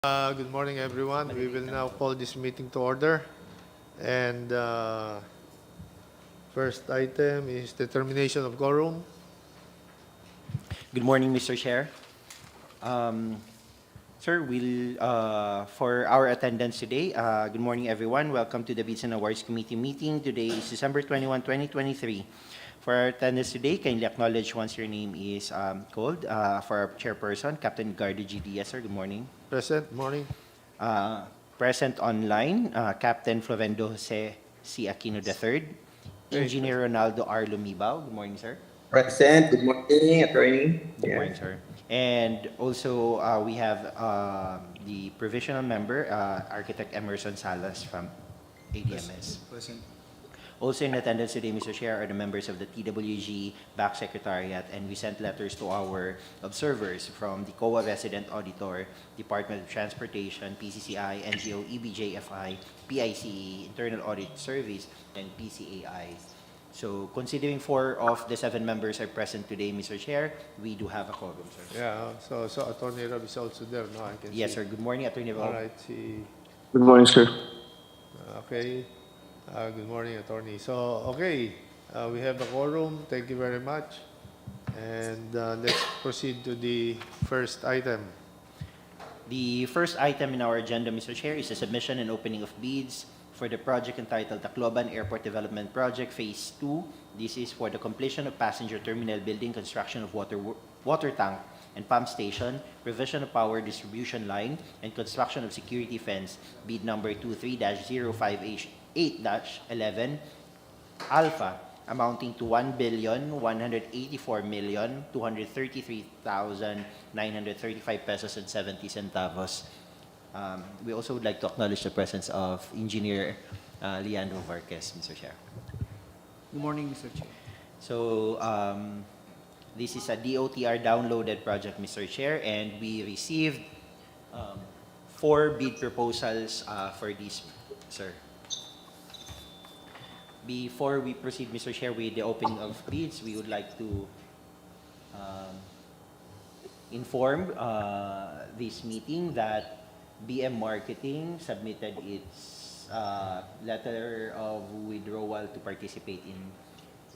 Good morning, everyone. We will now call this meeting to order. And first item is determination of quorum. Good morning, Mr. Chair. Sir, for our attendance today, good morning, everyone. Welcome to the Bids and Awards Committee meeting. Today is December 21, 2023. For our attendance today, kindly acknowledge once your name is called. For our chairperson, Captain Gardo GDS, sir, good morning. Present, morning. Present online, Captain Flovendo Jose C. Aquino III, Engineer Ronaldo R. Lumibao. Good morning, sir. Present. Good morning, attorney. Good morning, sir. And also, we have the provisional member, Architect Emerson Salas from ADMS. Present. Also in attendance today, Mr. Chair, are the members of the TWG BAC Secretariat, and we sent letters to our observers from the COA Resident Auditor, Department of Transportation, PCCI, NGO, EBJFI, PICE, Internal Audit Service, and PCAI. So, considering 4 of the 7 members are present today, Mr. Chair, we do have a quorum, sir. Yeah, so Attorney Rob is also there, no? I can Yes, see. sir. Good morning, Attorney Rob. All right, see. Good morning, sir. Okay. Good morning, Attorney. So, okay, we have a quorum. Thank you very much. And let's proceed to the first item. The first item in our agenda, Mr. Chair, is the submission and opening of bids for the project entitled Tacloban Airport Development Project Phase 2. This is for the completion of passenger terminal building, construction of water tank and pump station, provision of power distribution line, and construction of security fence, bid number 23-0588-11 Alpha, amounting to 1,184,233,935 pesos and 70 centavos. We also would like to acknowledge the presence of Engineer Leandro Varquez, Mr. Chair. Good morning, Mr. Chair. So, this is a DOTR downloaded project, Mr. Chair, and we received 4 bid proposals for this, sir. Before we proceed, Mr. Chair, with the opening of bids, we would like to inform this meeting that BM Marketing submitted its letter of withdrawal to participate in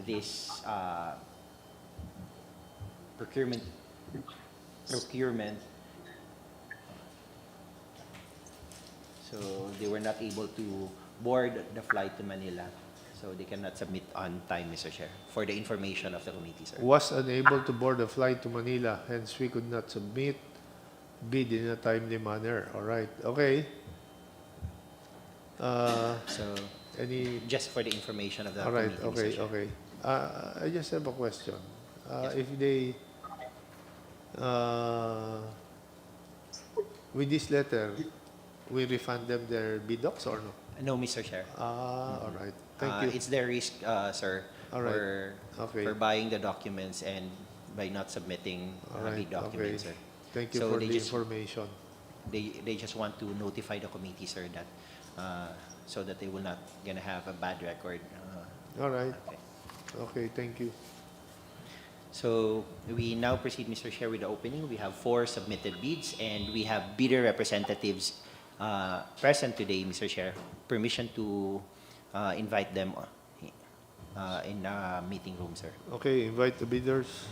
this procurement. So they were not able to board the flight to Manila. So they cannot submit on time, Mr. Chair, for the information of the committee, sir. Was unable to board a flight to Manila, hence we could not submit bid in a timely manner. All right. Okay. So Any? just for the information of the All right. committee, Mr. Okay. Chair. Okay. I just have a question. Yes, If they, with this letter, we refund them their bid docs or no? No, Mr. Chair. All right. Thank you. It's their risk, sir, All right. Okay. for buying the documents and by not submitting All right. the documents, Okay. sir. Thank you So for they the just- information. They just want to notify the committee, sir, that so that they will not gonna have a bad record. All right. Okay. Okay. Thank you. So we now proceed, Mr. Chair, with the opening. We have 4 submitted bids, and we have bidder representatives present today, Mr. Chair. Permission to invite them in the meeting room, sir. Okay. Invite the bidders.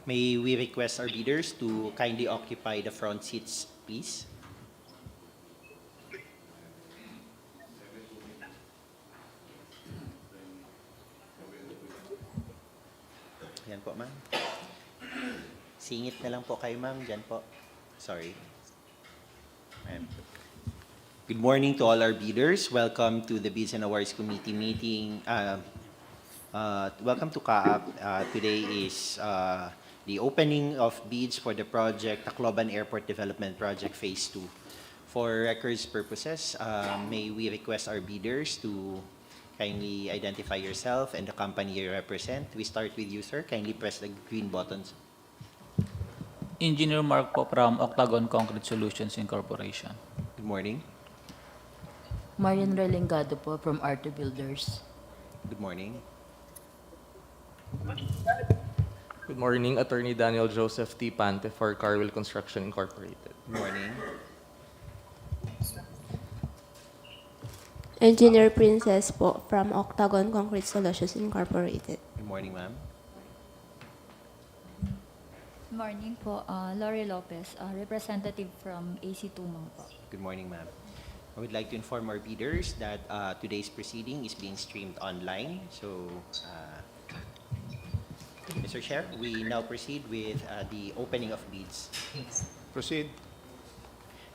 May we request our bidders to kindly occupy the front seats, please? Yan po, ma'am. Singit na lang po kayo, ma'am. Diyan po. Sorry. Ayan. Good morning to all our bidders. Welcome to the Bids and Awards Committee meeting. Welcome to CAAP. Today is the opening of bids for the project Tacloban Airport Development Project Phase 2. For records purposes, may we request our bidders to kindly identify yourself and the company you represent. We start with you, sir. Kindly press the green buttons. Engineer Mark po from Octagon Concrete Solutions Incorporation. Good morning. Marian Relengado po from Arte Builders. Good morning. Good morning, Attorney Daniel Joseph T. Pante for Carwell Construction Incorporated. Good morning. Engineer Princess po from Octagon Concrete Solutions Incorporated. Good morning, ma'am. Morning po, Lori Lopez, representative from AC Tumang po. Good morning, ma'am. I would like to inform our bidders that today's proceeding is being streamed online. So, Mr. Chair, we now proceed with the opening of bids. Proceed.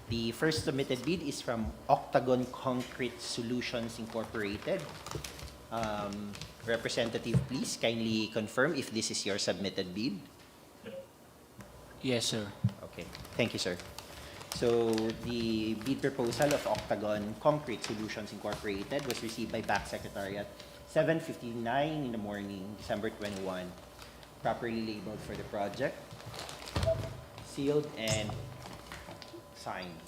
The first submitted bid is from Octagon Concrete Solutions Incorporated. Representative, please kindly confirm if this is your submitted bid. Yes, sir. Okay, thank you, sir. So, the bid proposal of Octagon Concrete Solutions Incorporated was received by BAC Secretariat 7:59 in the morning, December 21. Properly labeled for the project, sealed and signed.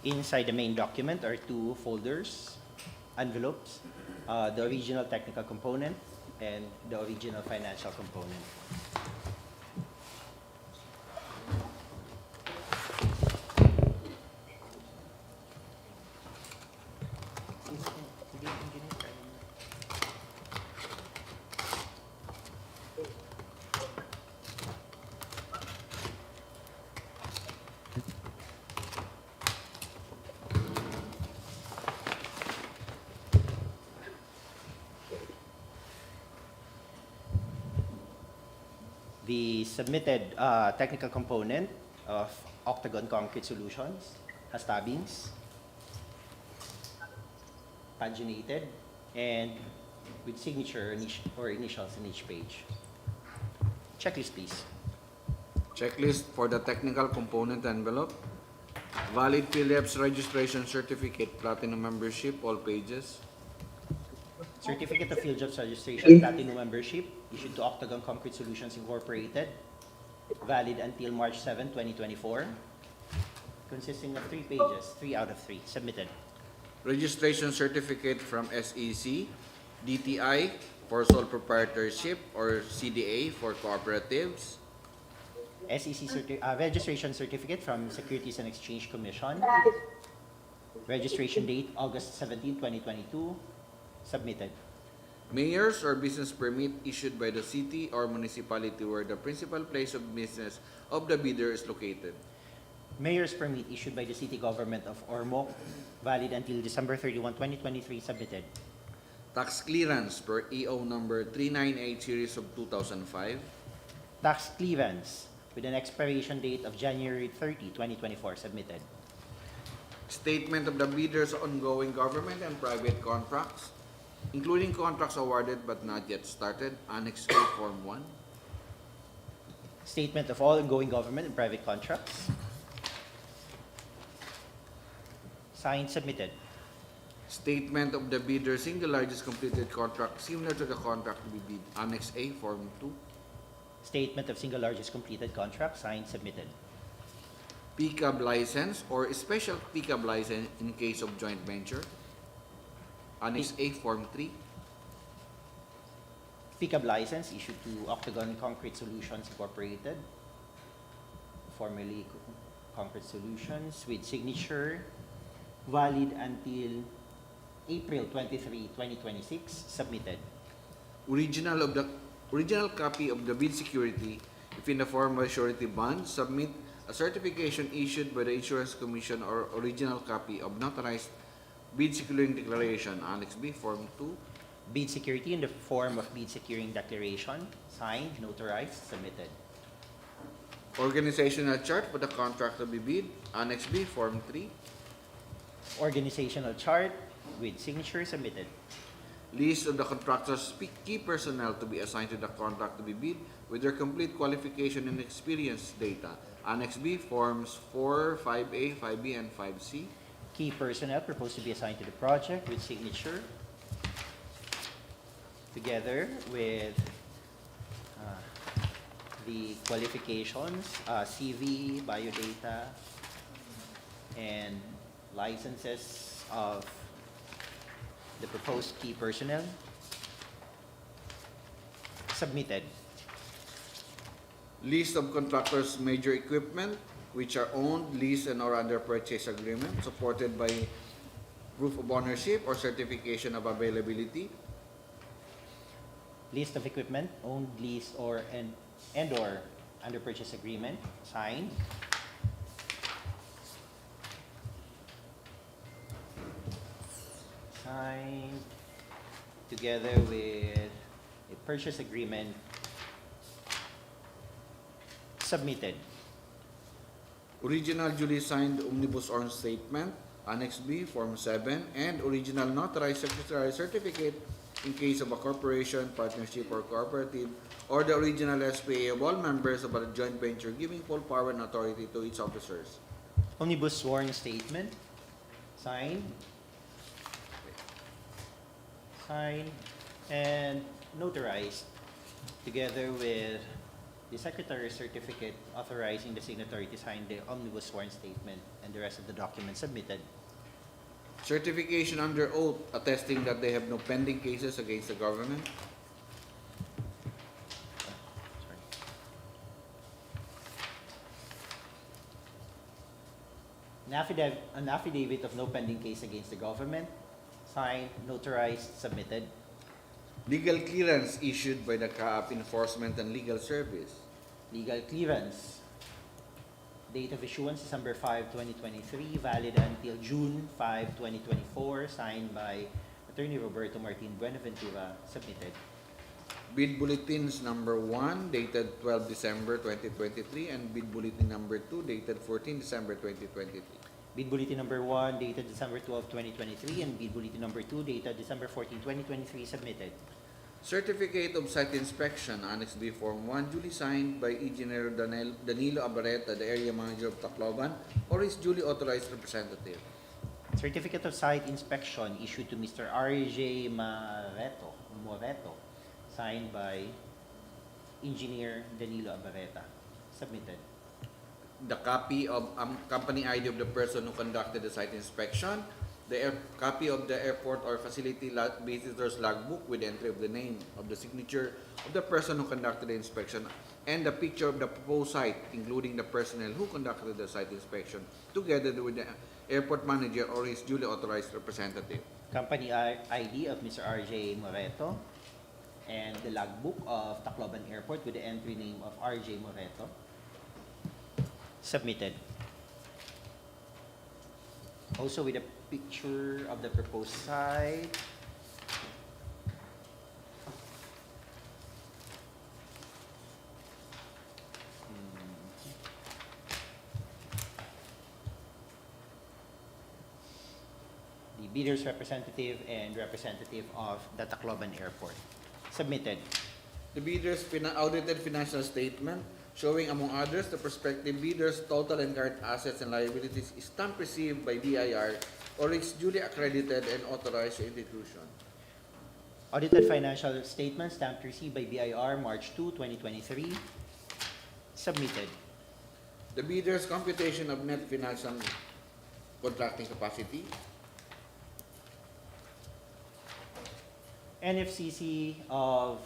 Inside the main document are two folders, envelopes, the original technical component and the original financial component. The submitted technical component of Octagon Concrete Solutions has tabbings, paginated, and with signature or initials in each page. Checklist, please. Checklist for the technical component envelope. Valid Philips registration certificate, platinum membership, all pages. Certificate of Field Jobs Registration, Platinum Membership, issued to Octagon Concrete Solutions Incorporated, valid until March 7, 2024, consisting of 3 pages, 3 out of 3, submitted. Registration certificate from SEC, DTI for sole proprietorship or CDA for cooperatives. Registration certificate from Securities and Exchange Commission, registration date August 17, 2022, submitted. Mayor's or business permit issued by the city or municipality where the principal place of business of the bidder is located. Mayor's permit issued by the City Government of Ormoc, valid until December 31, 2023, submitted. Tax clearance per EO number 398 series of 2005. Tax clearance with an expiration date of January 30, 2024, submitted. Statement of the bidder's ongoing government and private contracts, including contracts awarded but not yet started, Annex A, Form 1. Statement of all ongoing government and private contracts. Signed, submitted. Statement of the bidder's single largest completed contract similar to the contract to be bid, Annex A, Form 2. Statement of single largest completed contract, signed, submitted. PCAB license or special PCAB license in case of joint venture, Annex A, Form 3. PCAB license issued to Octagon Concrete Solutions Incorporated, formerly Concrete Solutions, with signature valid until April 23, 2026, submitted. Original copy of the bid security, if in the form of a surety bond, submit a certification issued by the Insurance Commission or original copy of notarized bid securing declaration, Annex B, Form 2. Bid security in the form of bid securing declaration, signed, notarized, submitted. Organizational chart for the contract to be bid, Annex B, Form 3. Organizational chart with signature, submitted. List of the contractor's key personnel to be assigned to the contract to be bid with their complete qualification and experience data, Annex B, Forms 4, 5A, 5B, and 5C. Key personnel proposed to be assigned to the project with signature, together with the qualifications, CV, biodata, and licenses of the proposed key personnel, submitted. List of contractors' major equipment which are owned, leased, and or under purchase agreement, supported by proof of ownership or certification of availability. List of equipment owned, leased, or and/or under purchase agreement, signed. Signed together with a purchase agreement, submitted. Original duly signed omnibus orange statement, Annex B, Form 7, and original notarized secretary certificate in case of a corporation, partnership, or cooperative, or the original SPA of all members of a joint venture giving full power and authority to its officers. Omnibus sworn statement, signed. Signed and notarized together with the secretary's certificate authorizing the signatory to sign the omnibus sworn statement and the rest of the documents submitted. Certification under oath attesting that they have no pending cases against the government. Sorry. An affidavit of no pending case against the government, signed, notarized, submitted. Legal clearance issued by the CAAP Enforcement and Legal Service. Legal clearance. Date of issuance, December 5, 2023, valid until June 5, 2024, signed by Attorney Roberto Martin Buenaventura, submitted. Bid bulletins number 1 dated 12 December 2023 and bid bulletin number 2 dated 14 December 2023. Bid bulletin number 1 dated December 12, 2023 and bid bulletin number 2 dated December 14, 2023, submitted. Certificate of Site Inspection, Annex B, Form 1, duly signed by Engineer Danilo Abareta, the Area Manager of Tacloban, or his duly authorized representative. Certificate of Site Inspection issued to Mr. R.J. Moreto, signed by Engineer Danilo Abareta, submitted. The copy of company ID of the person who conducted the site inspection, the copy of the airport or facility visitor's logbook with the entry of the name of the signature of the person who conducted the inspection, and the picture of the proposed site, including the personnel who conducted the site inspection, together with the airport manager or his duly authorized representative. Company ID of Mr. R.J. Moreto, and the logbook of Tacloban Airport with the entry name of R.J. Moreto, submitted. Also with a picture of the proposed site. The bidder's representative and representative of the Tacloban Airport, submitted. The bidder's audited financial statement showing, among others, the prospective bidder's total and current assets and liabilities is stamp received by BIR or its duly accredited and authorized institution. Audited financial statement stamped received by BIR March 2, 2023, submitted. The bidder's computation of net financial contracting capacity. NFCC of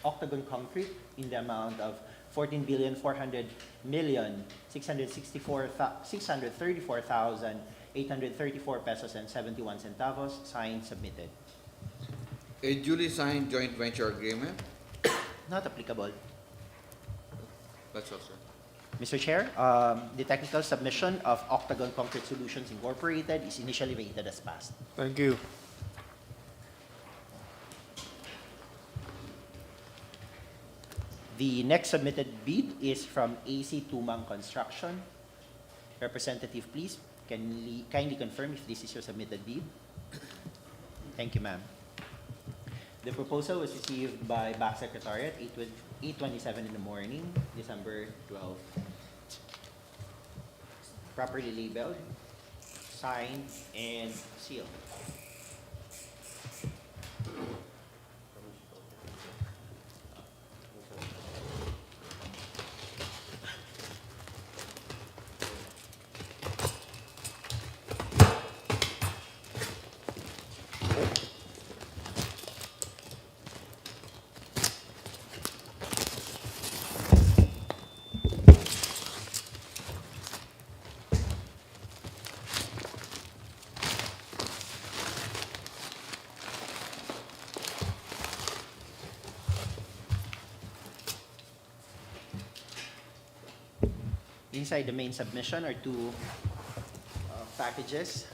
Octagon Concrete in the amount of 14,400,634,834 pesos and 71 centavos. Signed, submitted. A duly signed joint venture agreement. Not applicable. That's all, sir. Mr. Chair, the technical submission of Octagon Concrete Solutions Incorporated is initially rated as passed. Thank you. The next submitted bid is from AC Tumang Construction. Representative, please, kindly confirm if this is your submitted bid. Thank you, ma'am. The proposal was received by BAC Secretariat 8:27 in the morning, December 12. Properly labeled, signed, and sealed. Inside the main submission are two packages.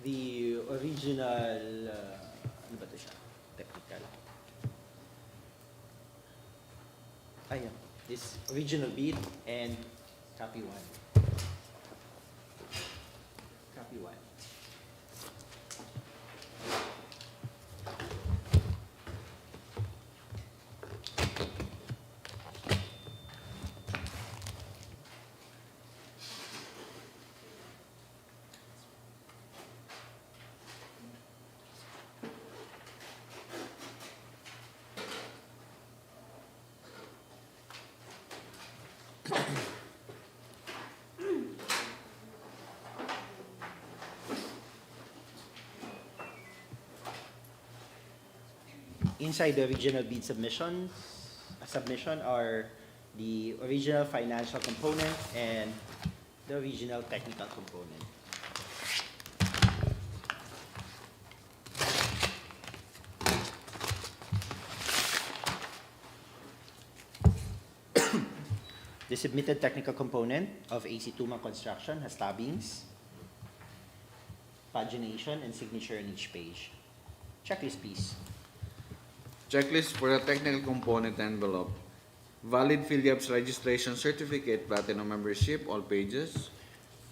The original, ano ba ito siya? Technical. Ayan, this original bid and copy one. Copy one. Inside the original bid submission are the original financial component and the original technical component. The submitted technical component of AC Tumang Construction has tabbings, pagination, and signature on each page. Checklist, please. Checklist for the technical component envelope. Valid PhilJobs registration certificate, platinum membership, all pages.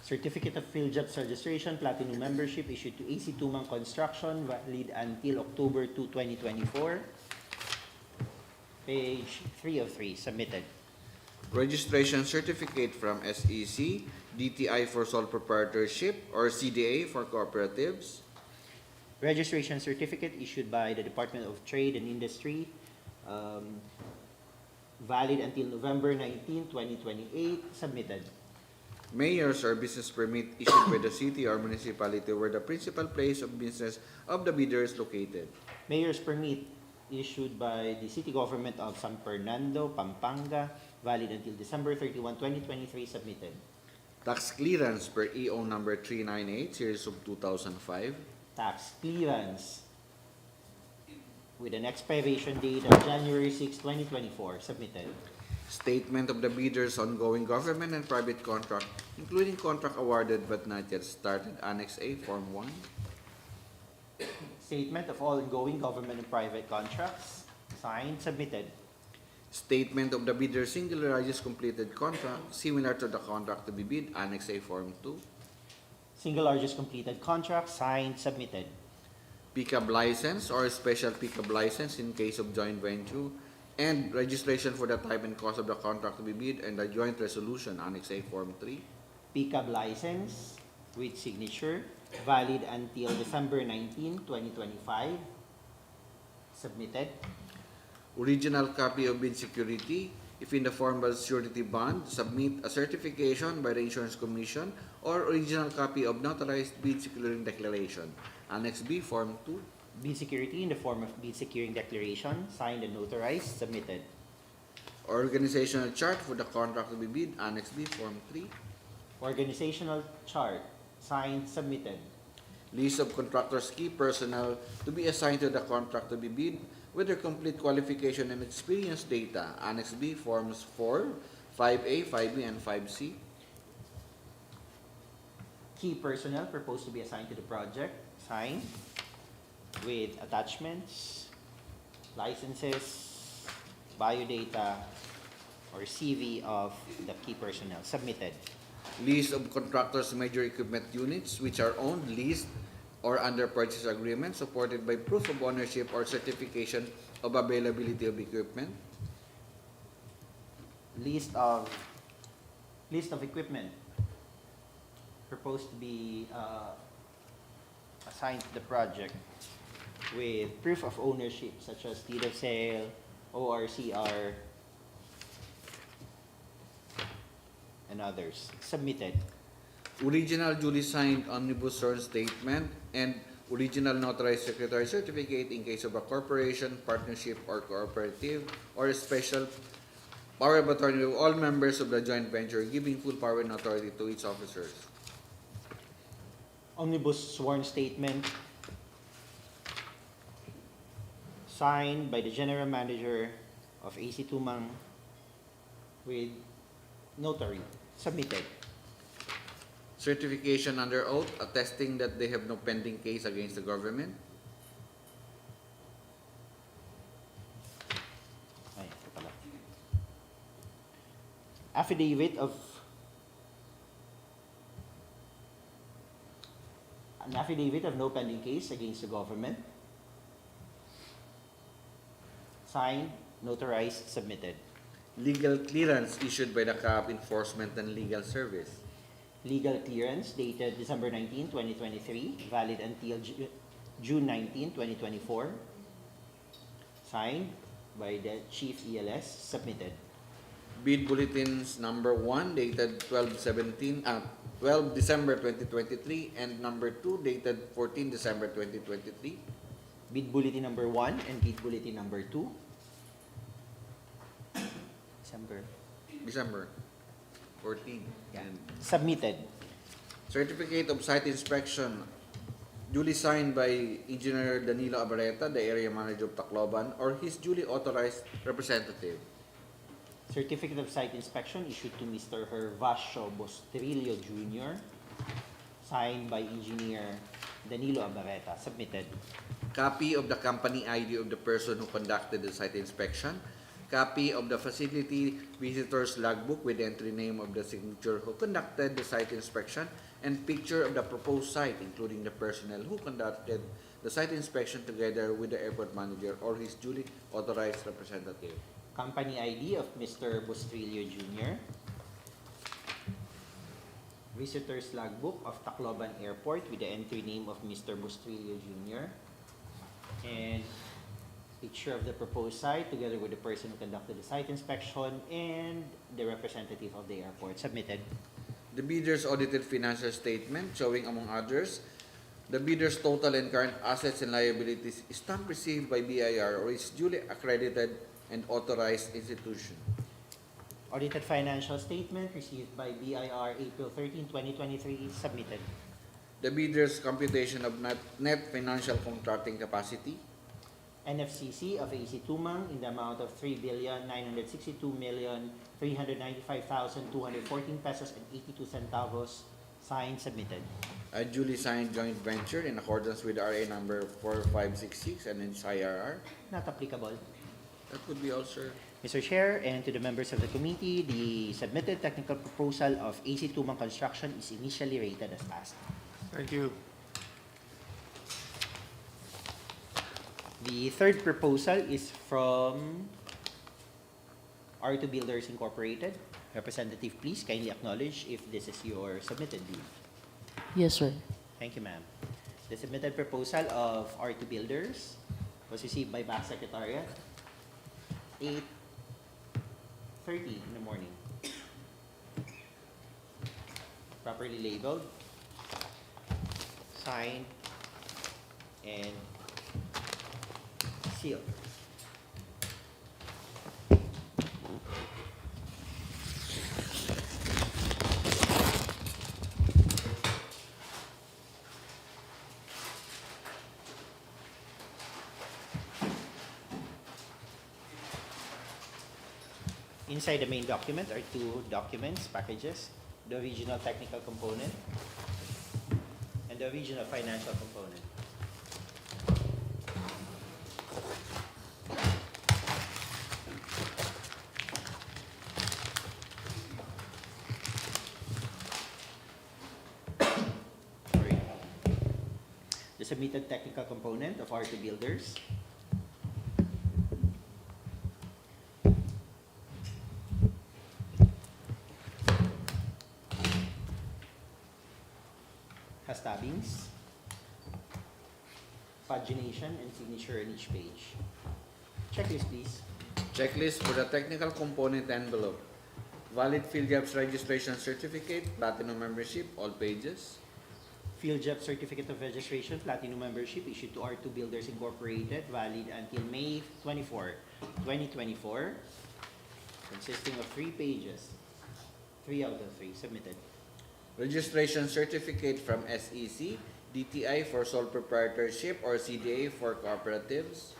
Certificate of PhilJobs registration, platinum membership issued to AC Tumang Construction, valid until October 2, 2024. Page 3 of 3, submitted. Registration certificate from SEC, DTI for sole proprietorship, or CDA for cooperatives. Registration certificate issued by the Department of Trade and Industry, valid until November 19, 2028, submitted. Mayor's or business permit issued by the city or municipality where the principal place of business of the bidder is located. Mayor's permit issued by the City Government of San Fernando, Pampanga, valid until December 31, 2023, submitted. Tax clearance per EO number 398, series of 2005. Tax clearance with an expiration date of January 6, 2024, submitted. Statement of the bidder's ongoing government and private contract, including contract awarded but not yet started, Annex A, Form 1. Statement of all ongoing government and private contracts, signed, submitted. Statement of the bidder's single largest completed contract, similar to the contract to be bid, Annex A, Form 2. Single largest completed contract, signed, submitted. PCAB license or special PCAB license in case of joint venture, and registration for the type and cost of the contract to be bid, and the joint resolution, Annex A, Form 3. PCAB license with signature, valid until December 19, 2025, submitted. Original copy of bid security, if in the form of surety bond, submit a certification by the Insurance Commission, or original copy of notarized bid securing declaration, Annex B, Form 2. Bid security in the form of bid securing declaration, signed and notarized, submitted. Organizational chart for the contract to be bid, Annex B, Form 3. Organizational chart, signed, submitted. List of contractors' key personnel to be assigned to the contract to be bid with their complete qualification and experience data, Annex B, Forms 4, 5A, 5B, and 5C. Key personnel proposed to be assigned to the project, signed, with attachments, licenses, biodata, or CV of the key personnel, submitted. List of contractors' major equipment units which are owned, leased, or under purchase agreement supported by proof of ownership or certification of availability of equipment. List of equipment proposed to be assigned to the project with proof of ownership such as deed of sale, ORCR, and others, submitted. Original duly signed omnibus sworn statement and original notarized secretary certificate in case of a corporation, partnership, or cooperative, or a special power of attorney of all members of the joint venture, giving full power and authority to its officers. Omnibus sworn statement signed by the general manager of AC Tumang with notary, submitted. Certification under oath attesting that they have no pending case against the government. Ay, ito pala. Affidavit of an affidavit of no pending case against the government. Signed, notarized, submitted. Legal clearance issued by the CAAP Enforcement and Legal Service. Legal clearance dated December 19, 2023, valid until June 19, 2024. Signed by the Chief ELS, submitted. Bid bulletins number 1 dated 12 December 2023 and number 2 dated 14 December 2023. Bid bulletin number 1 and bid bulletin number 2. December 14. Yeah. And Submitted. certificate of site inspection duly signed by Engineer Danilo Abareta, the area manager of Tacloban, or his duly authorized representative. Certificate of site inspection issued to Mr. Hervasio Bostrillo Jr., signed by Engineer Danilo Abareta, submitted. Copy of the company ID of the person who conducted the site inspection. Copy of the facility visitor's logbook with the entry name of the signature who conducted the site inspection, and picture of the proposed site, including the personnel who conducted the site inspection together with the airport manager or his duly authorized representative. Company ID of Mr. Bostrillo Jr., visitor's logbook of Tacloban Airport with the entry name of Mr. Bostrillo Jr., and picture of the proposed site together with the person who conducted the site inspection and the representative of the airport, submitted. The bidder's audited financial statement showing, among others, the bidder's total and current assets and liabilities stamp received by BIR or its duly accredited and authorized institution. Audited financial statement received by BIR April 13, 2023, submitted. The bidder's computation of net financial contracting capacity. NFCC of AC Tumang in the amount of 3,962,395,214 pesos and 82 centavos, signed, submitted. A duly signed joint venture in accordance with RA number 4566 and its IRR. Not applicable. That would be all, sir. Mr. Chair, and to the members of the committee, the submitted technical proposal of AC Tumang Construction is initially rated as passed. Thank you. The third proposal is from R2 Builders Incorporated. Representative, please kindly acknowledge if this is your submitted bid. Yes, sir. Thank you, ma'am. The submitted proposal of R2 Builders was received by BAC Secretariat 8:30 in the morning. Properly labeled, signed, and Seal. Inside the main document are two documents, packages, the original technical component and the original financial component. Sorry. The submitted technical component of R2 Builders. Has tabbings, pagination, and signature on each page. Checklist, please. Checklist for the technical component envelope. Valid field jobs registration certificate, platinum membership, all pages. Field Job Certificate of Registration, Platinum Membership, issued to R2 Builders Incorporated, valid until May 24, 2024, consisting of 3 pages. 3 out of 3 submitted. Registration certificate from SEC, DTI for sole proprietorship or CDA for cooperatives.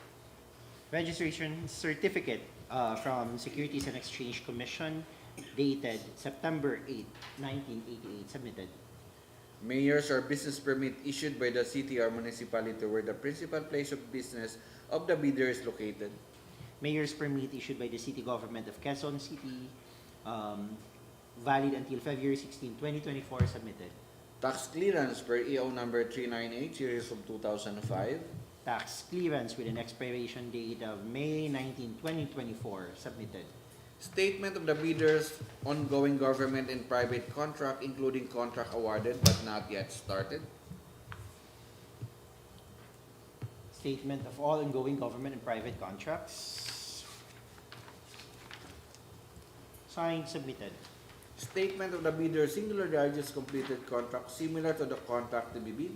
Registration certificate from Securities and Exchange Commission, dated September 8, 1988, submitted. Mayor's or business permit issued by the city or municipality where the principal place of business of the bidder is located. Mayor's permit issued by the City Government of Quezon City, valid until February 16, 2024, submitted. Tax clearance per EO number 398, series of 2005. Tax clearance with an expiration date of May 19, 2024, submitted. Statement of the bidder's ongoing government and private contract, including contract awarded but not yet started. Statement of all ongoing government and private contracts. Signed, submitted. Statement of the bidder's singular largest completed contract similar to the contract to be bid.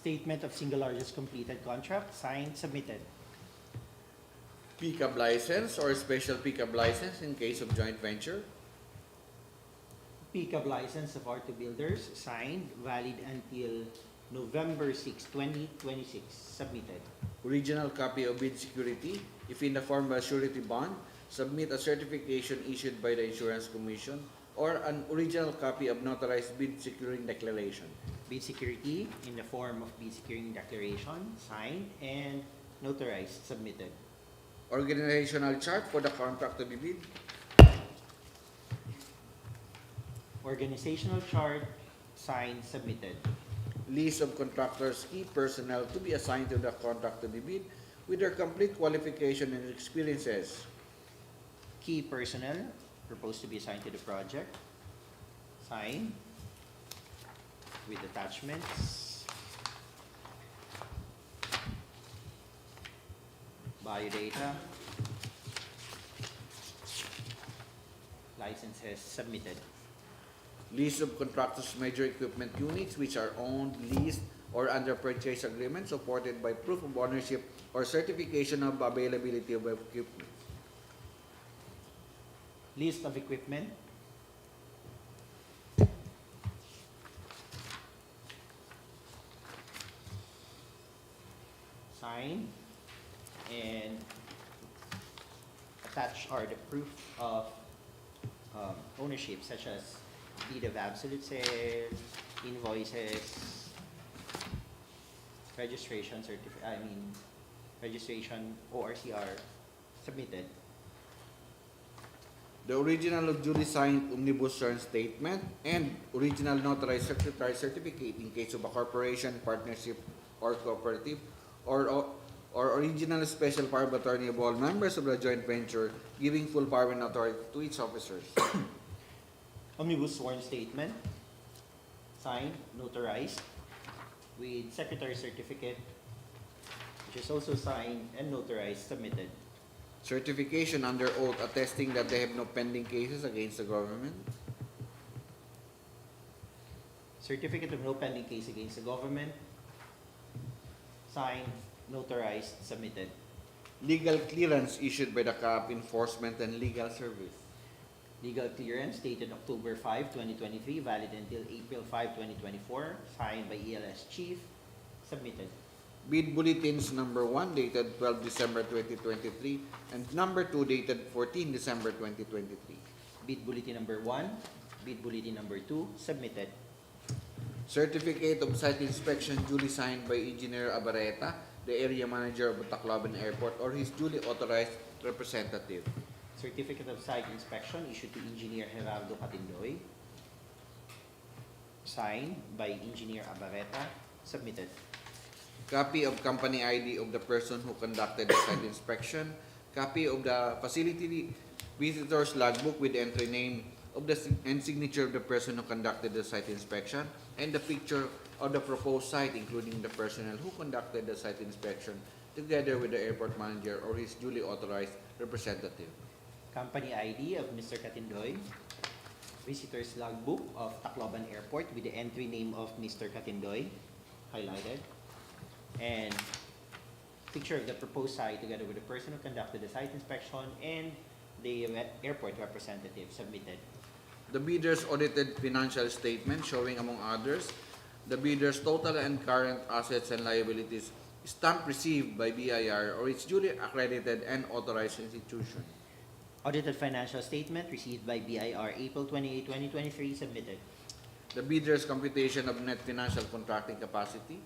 Statement of single largest completed contract, signed, submitted. Pickup license or special pickup license in case of joint venture. Pickup license of R2 Builders, signed, valid until November 6, 2026, submitted. Original copy of bid security, if in the form of a surety bond, submit a certification issued by the Insurance Commission or an original copy of notarized bid securing declaration. Bid security in the form of bid securing declaration, signed and notarized, submitted. Organizational chart for the contract to be bid. Organizational chart, signed, submitted. List of contractors' key personnel to be assigned to the contract to be bid with their complete qualification and experiences. Key personnel proposed to be assigned to the project, signed, with attachments, biodata, licenses, submitted. List of contractors' major equipment units which are owned, leased, or under purchase agreement supported by proof of ownership or certification of availability of equipment. List of equipment, signed, and attached are the proof of ownership, such as deed of absolute sale, invoices, registration registration ORCR, submitted. The original of duly signed omnibus term statement and original notarized secretary certificate in case of a corporation, partnership, or cooperative, or or original special power of attorney of all members of the joint venture, giving full power and authority to its officers. Omnibus sworn statement, signed, notarized, with secretary's certificate, which is also signed and notarized, submitted. Certification under oath attesting that they have no pending cases against the government. Certificate of no pending case against the government, signed, notarized, submitted. Legal clearance issued by the CAAP Enforcement and Legal Service. Legal clearance dated October 5, 2023, valid until April 5, 2024, signed by ELS Chief, submitted. Bid bulletins number 1 dated 12 December 2023 and number 2 dated 14 December 2023. Bid bulletin number 1, bid bulletin number 2, submitted. Certificate of site inspection duly signed by Engineer Abareta, the area manager of Tacloban Airport, or his duly authorized representative. Certificate of site inspection issued to Engineer Gerardo Catindoy, signed by Engineer Abareta, submitted. Copy of company ID of the person who conducted the site inspection. Copy of the facility visitor's logbook with the entry name of the and signature of the person who conducted the site inspection, and the picture of the proposed site, including the personnel who conducted the site inspection, together with the airport manager or his duly authorized representative. Company ID of Mr. Catindoy, visitor's logbook of Tacloban Airport with the entry name of Mr. Catindoy, highlighted, and picture of the proposed site together with the person who conducted the site inspection and the airport representative, submitted. The bidder's audited financial statement showing, among others, the bidder's total and current assets and liabilities, stamp received by BIR or its duly accredited and authorized institution. Audited financial statement received by BIR April 28, 2023, submitted. The bidder's computation of net financial contracting capacity.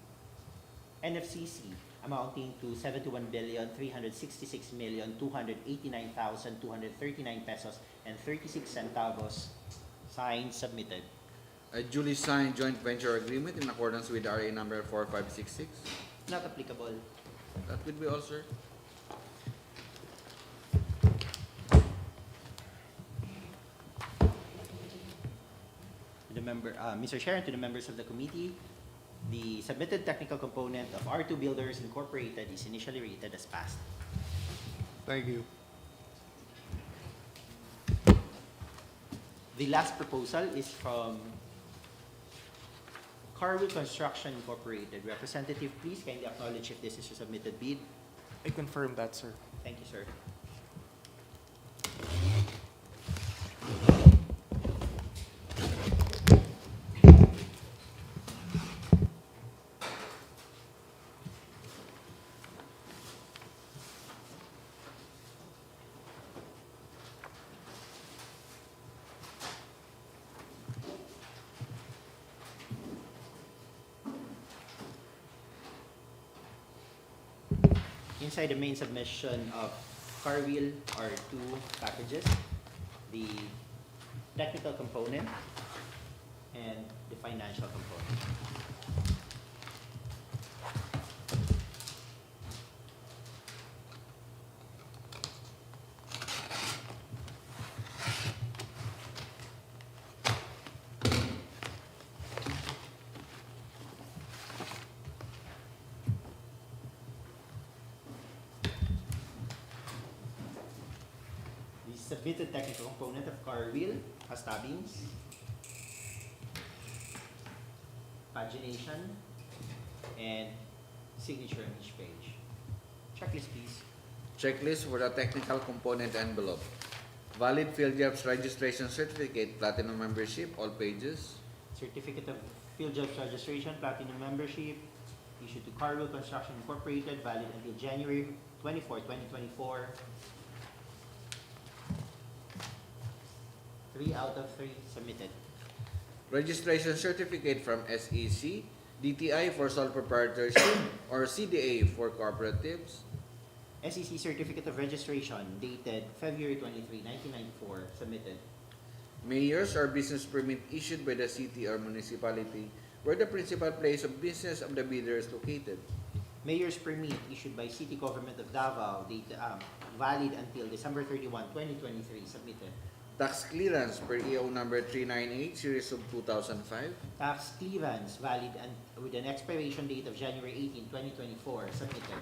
NFCC amounting to 71,366,289,239 pesos and 36 centavos, signed, submitted. A duly signed joint venture agreement in accordance with RA number 4566. Not applicable. That would be all, sir. To the Mr. Chair, and to the members of the committee, the submitted technical component of R2 Builders Incorporated is initially rated as passed. Thank you. The last proposal is from Carwell Construction Incorporated. Representative, please kindly acknowledge if this is a submitted bid. I confirm that, sir. Thank you, sir. Inside the main submission of Carwheel are two packages, the technical component and the financial component. Submitted technical component of car wheel has tabbings, pagination, and signature on each page. Checklist, please. Checklist for the technical component envelope. Valid field jobs registration certificate, platinum membership, all pages. Certificate of Field Jobs Registration, Platinum Membership, issued to Carwell Construction Incorporated, valid until January 24, 2024. 3 out of 3 submitted. Registration certificate from SEC, DTI for sole proprietorship, or CDA for cooperatives. SEC Certificate of Registration, dated February 23, 1994, submitted. Mayor's or business permit issued by the city or municipality where the principal place of business of the bidder is located. Mayor's permit issued by City Government of Davao, valid until December 31, 2023, submitted. Tax clearance per EO number 398, series of 2005. Tax clearance valid with an expiration date of January 18, 2024, submitted.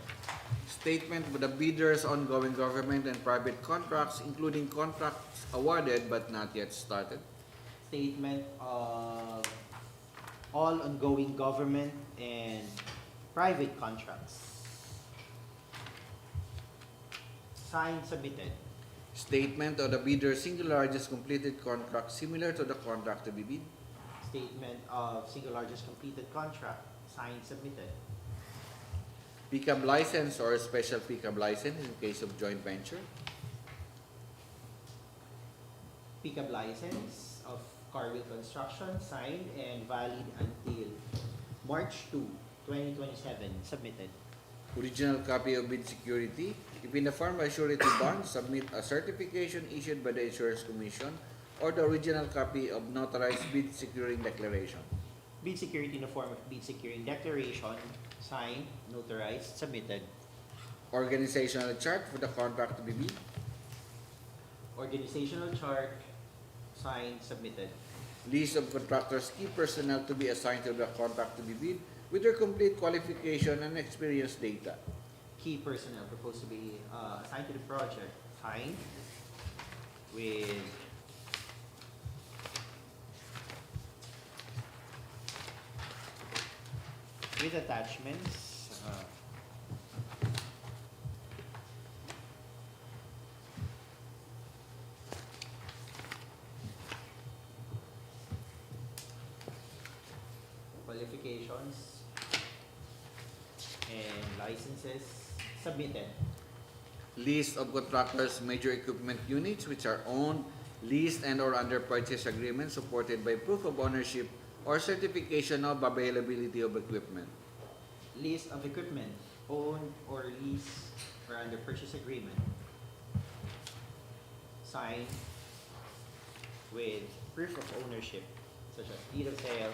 Statement of the bidder's ongoing government and private contracts, including contracts awarded but not yet started. Statement of all ongoing government and private contracts. Signed, submitted. Statement of the bidder's single largest completed contract similar to the contract to be bid. Statement of single largest completed contract. Signed, submitted. Pickup license or special pickup license in case of joint venture. Pickup license of Carville Construction, signed and valid until March 2, 2027, submitted. Original copy of bid security. If in the form of surety bond, submit a certification issued by the Insurance Commission or the original copy of notarized bid securing declaration. Bid security in the form of bid securing declaration, signed, notarized, submitted. Organizational chart for the contract to be bid. Organizational chart, signed, submitted. List of contractors' key personnel to be assigned to the contract to be bid with their complete qualification and experience data. Key personnel proposed to be assigned to the project, signed with attachments. Qualifications and licenses submitted. List of contractors' major equipment units which are owned, leased, and or under purchase agreement supported by proof of ownership or certification of availability of equipment. List of equipment owned or leased or under purchase agreement. Signed with proof of ownership such as deed of sale,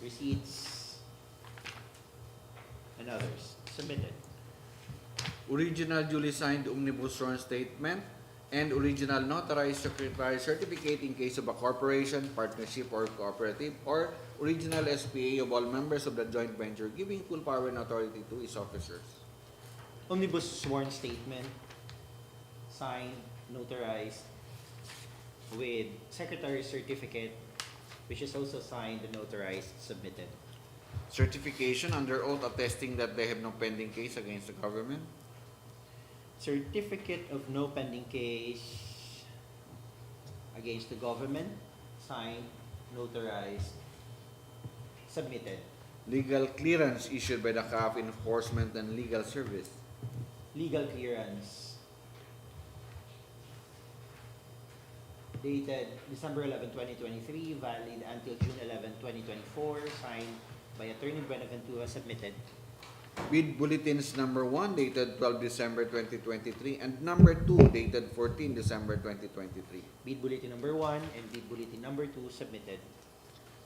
receipts, and others. Submitted. Original duly signed omnibus sworn statement and original notarized secretary certificate in case of a corporation, partnership, or cooperative, or original SPA of all members of the joint venture giving full power and authority to its officers. Omnibus sworn statement, signed, notarized, with secretary's certificate, which is also signed and notarized, submitted. Certification under oath attesting that they have no pending case against the government. Certificate of no pending case against the government, signed, notarized, submitted. Legal clearance issued by the CAAP Enforcement and Legal Service. Legal clearance dated December 11, 2023, valid until June 11, 2024, signed by Attorney Buenaventura, submitted. Bid bulletins number 1 dated 12 December 2023 and number 2 dated 14 December 2023. Bid bulletin number 1 and bid bulletin number 2, submitted.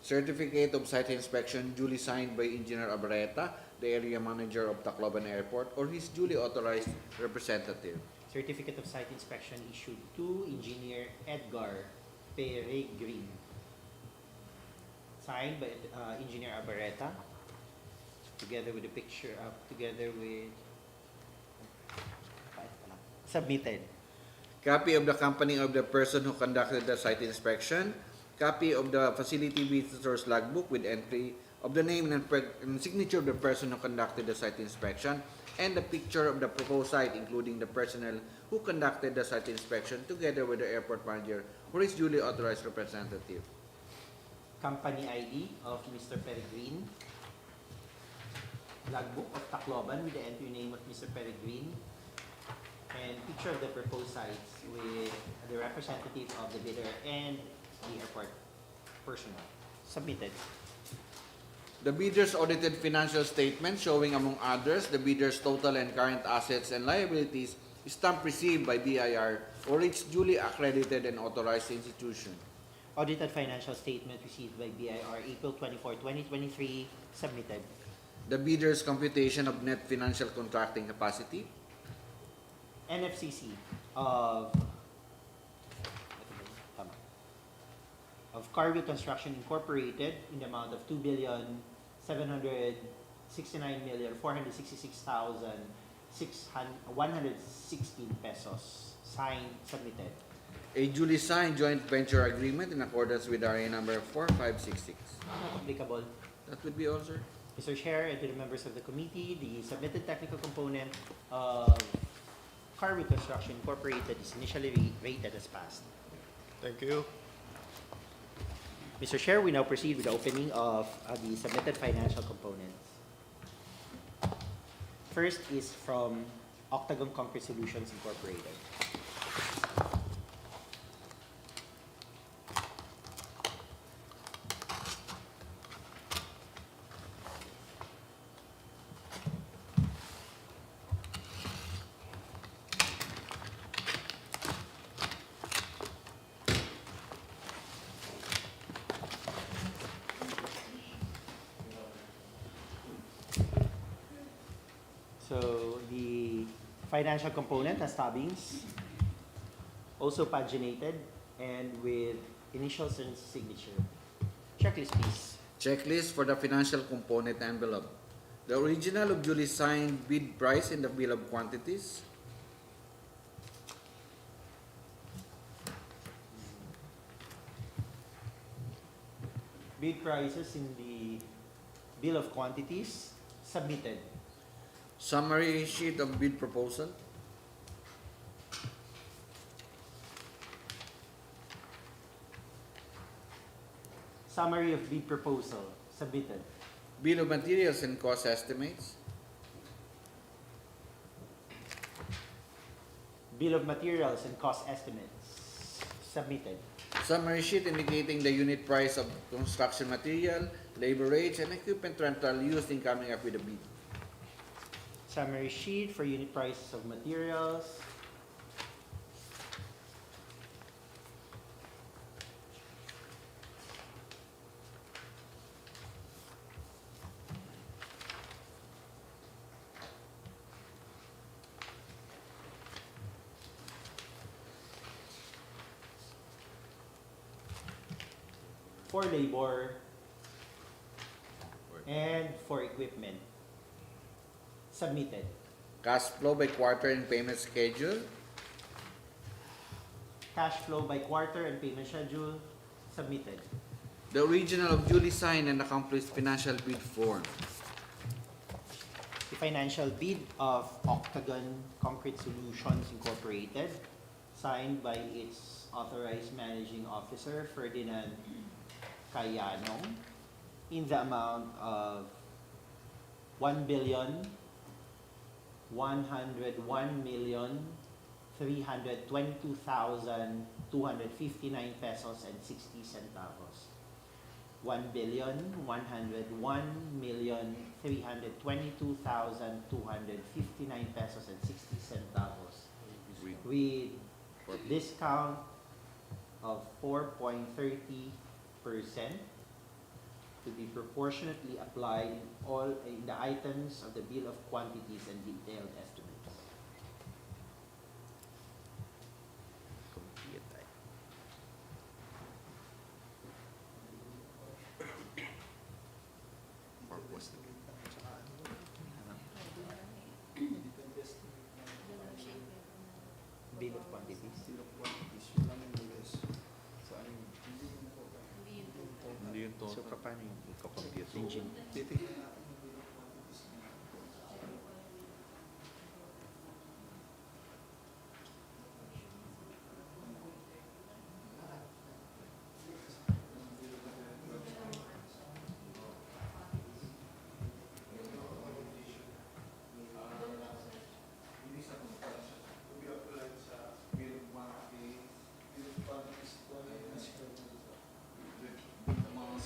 Certificate of site inspection duly signed by Engineer Abareta, the area manager of Tacloban Airport, or his duly authorized representative. Certificate of site inspection issued to Engineer Edgar Peregrin, signed by Engineer Abareta, together with the picture submitted. Copy of the company of the person who conducted the site inspection. Copy of the facility visitor's logbook with entry of the name and signature of the person who conducted the site inspection, and the picture of the proposed site, including the personnel who conducted the site inspection, together with the airport manager or his duly authorized representative. Company ID of Mr. Peregrin. Logbook of Tacloban with the entry name of Mr. Peregrin. And picture of the proposed sites with the representative of the bidder and the airport personnel. Submitted. The bidder's audited financial statement showing, among others, the bidder's total and current assets and liabilities, stamp received by BIR or its duly accredited and authorized institution. Audited financial statement received by BIR April 24, 2023, submitted. the bidder's computation of net financial contracting capacity, NFCC of Carville Construction Incorporated in the amount of 2,769,466,116 pesos. Signed, submitted. a duly signed joint venture agreement in accordance with RA number 4566. Not applicable. That would be all, sir. Mr. Chair, and to the members of the committee, the submitted technical component of Carville Construction Incorporated is initially rated as passed. Thank you. Mr. Chair, we now proceed with the opening of the submitted financial components. First is from Octagon Concrete Solutions Incorporated. So the financial component has tabbings, also paginated, and with initials and signature. Checklist, please. Checklist for the financial component envelope. The original of duly signed bid price in the bill of quantities. Bid prices in the bill of quantities submitted. Summary sheet of bid proposal. Summary of bid proposal submitted. Bill of materials and cost estimates. Bill of materials and cost estimates submitted. Summary sheet indicating the unit price of construction material, labor rates, and equipment rental used in coming up with a bid. Summary sheet for unit prices of materials. For labor and for equipment submitted. Cash flow by quarter and payment schedule. Cash flow by quarter and payment schedule submitted. The original of duly signed and accomplished financial bid form. The financial bid of Octagon Concrete Solutions Incorporated, signed by its authorized managing officer, Ferdinand Cayano, in the amount of 1,101,322,259 pesos and 60 centavos. 1,101,322,259 pesos and 60 centavos, with discount of 4.30% to be proportionately applied in all in the items of the bill of quantities and detailed estimates. Bill of quantities. So, paano yung i-compute? Engine.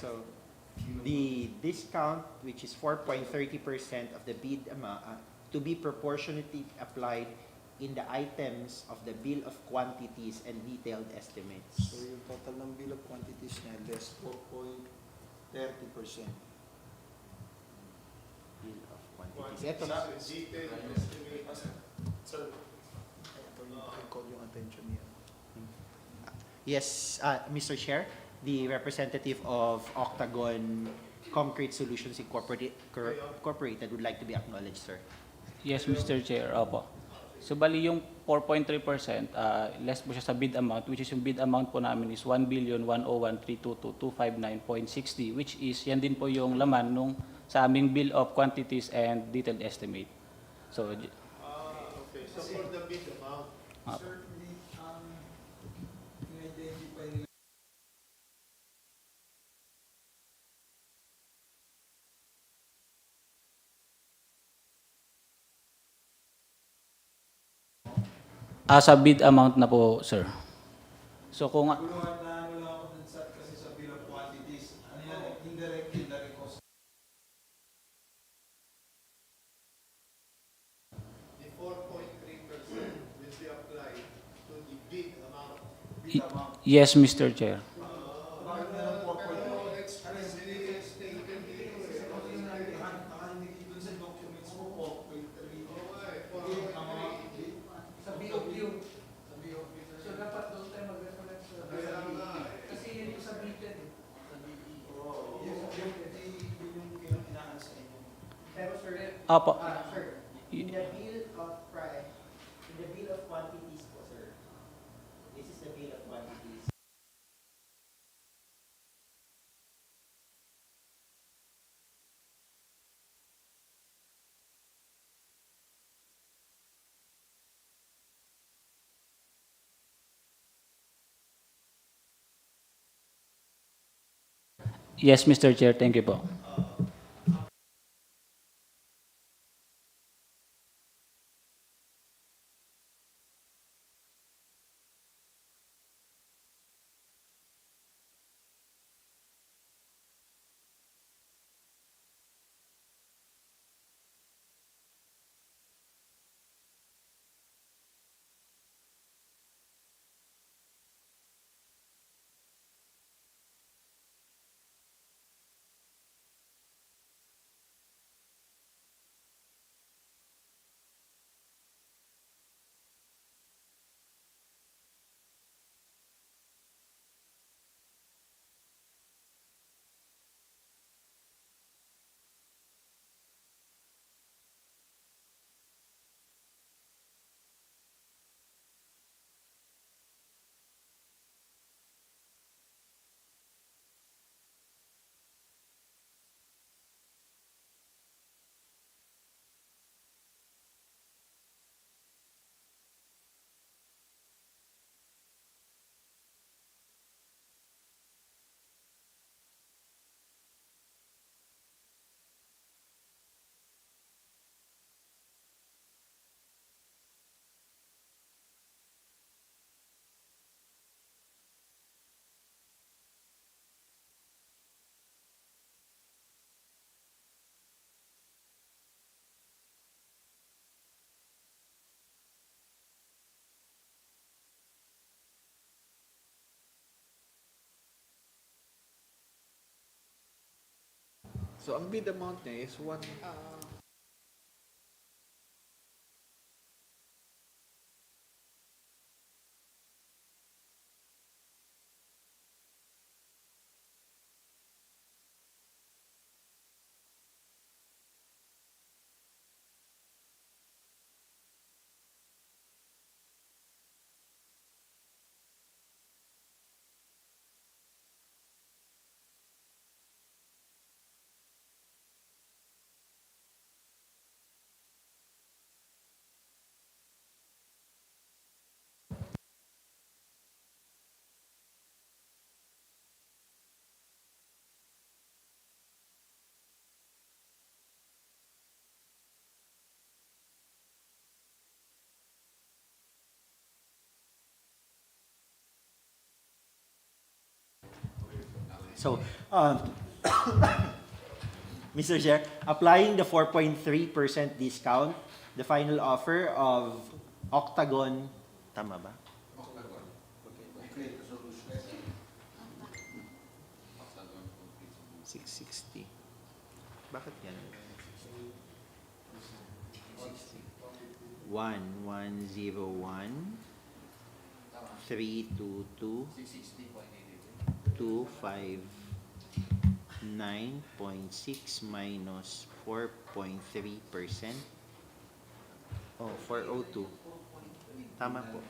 So, the discount, which is 4.30% of the bid amount, to be proportionately applied in the items of the bill of quantities and detailed estimates. So yung total ng bill of quantities niya, less 4.30%. Bill of quantities. Ito. Yes, Mr. Chair, the representative of Octagon Concrete Solutions Incorporated would like to be acknowledged, sir. Yes, Mr. Chair. Opo. So bali yung 4.3%, less po siya sa bid amount, which is yung bid amount po namin is 1,101,322,259.60, which is yan din po yung laman nung sa aming bill of quantities and detailed estimate. So, Okay, so for the bid amount, sa bid amount na po, sir. So kung the 4.3% will be applied to the bid amount. yes, Mr. Chair. Pero explicitly stated dito eh. Sa BOQ. So dapat doon tayo mag-reference sa kasi yun yung submitted. Yung kailangan sa inyo. Pero sir, Opo. sir, in the bill of price, in the bill of quantities po, sir. This is the bill of quantities. Yes, Mr. Chair. Thank you po. So, ang bid amount niya is 1... So, Mr. Chair, applying the 4.3% discount, the final offer of Octagon, tama ba? 660. Bakit yan? 1101 322 259.6 minus 4.3%. Oh, 402. Tama po.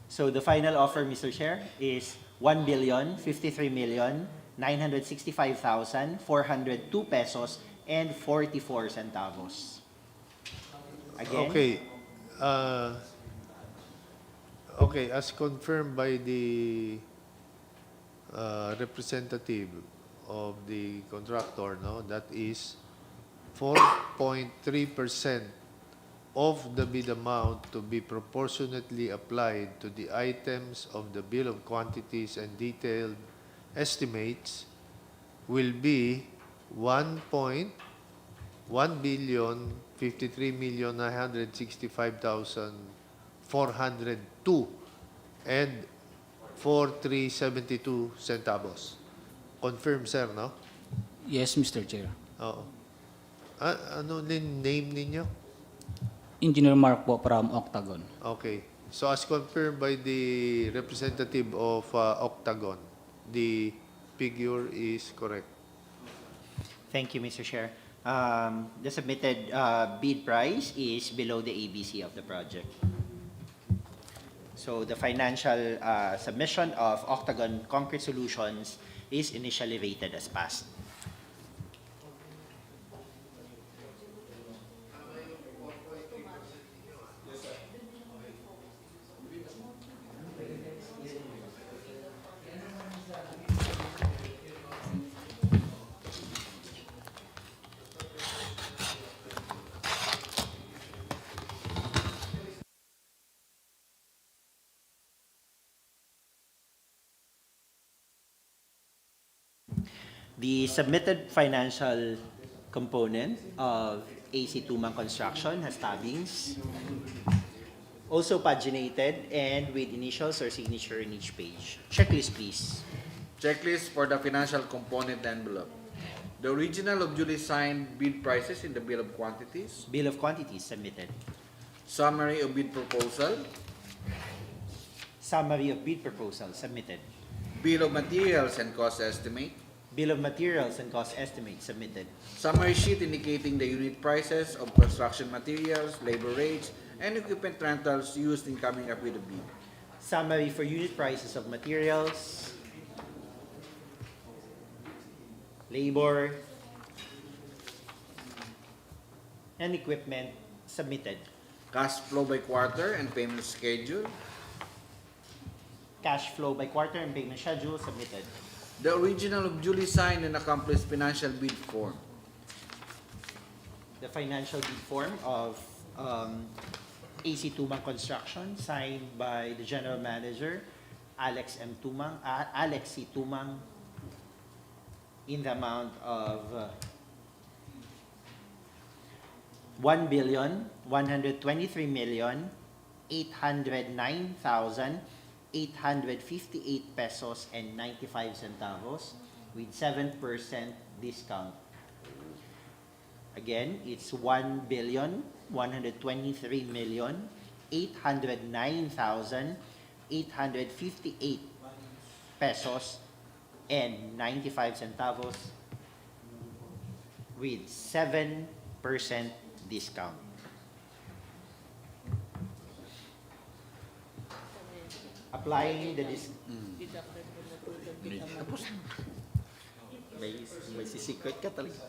So the final offer, Mr. Chair, is 1,053,965,402 pesos and 44 centavos. Again, Okay. Okay, as confirmed by the representative of the contractor, no, that is 4.3% of the bid amount to be proportionately applied to the items of the bill of quantities and detailed estimates will be 1,153,965,402 and 4,372 centavos. Confirm, sir, no? Yes, Mr. Chair. Oo. Ano name ninyo? Engineer Mark po from Octagon. Okay. So as confirmed by the representative of Octagon, the figure is correct. thank you, Mr. Chair. The submitted bid price is below the ABC of the project. So the financial submission of Octagon Concrete Solutions is initially rated as passed. The submitted financial component of AC Tumang Construction has tabbings, also paginated and with initials or signature in each page. Checklist, please. Checklist for the financial component envelope. The original of duly signed bid prices in the bill of quantities. Bill of quantities submitted. Summary of bid proposal. Summary of bid proposal submitted. Bill of materials and cost estimate. Bill of materials and cost estimate submitted. Summary sheet indicating the unit prices of construction materials, labor rates, and equipment rentals used in coming up with a bid. Summary for unit prices of materials, labor, and equipment submitted. Cash flow by quarter and payment schedule. Cash flow by quarter and payment schedule submitted. The original of duly signed and accomplished financial bid form. The financial bid form of AC Tumang Construction signed by the General Manager, Alex C. Tumang, in the amount of 1,123,809,858 pesos and 95 centavos with 7% discount. Again, it's 1,123,809,858 pesos and 95 centavos with 7% discount. Applying the may secret ka talaga.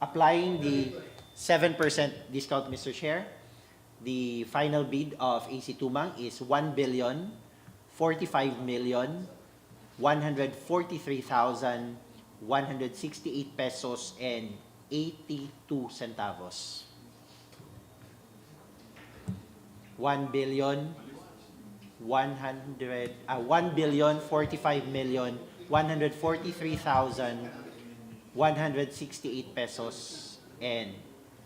Applying the 7% discount, Mr. Chair, the final bid of AC Tumang is 1,045,143,168 pesos and 82 centavos. 1,045,143,168 pesos and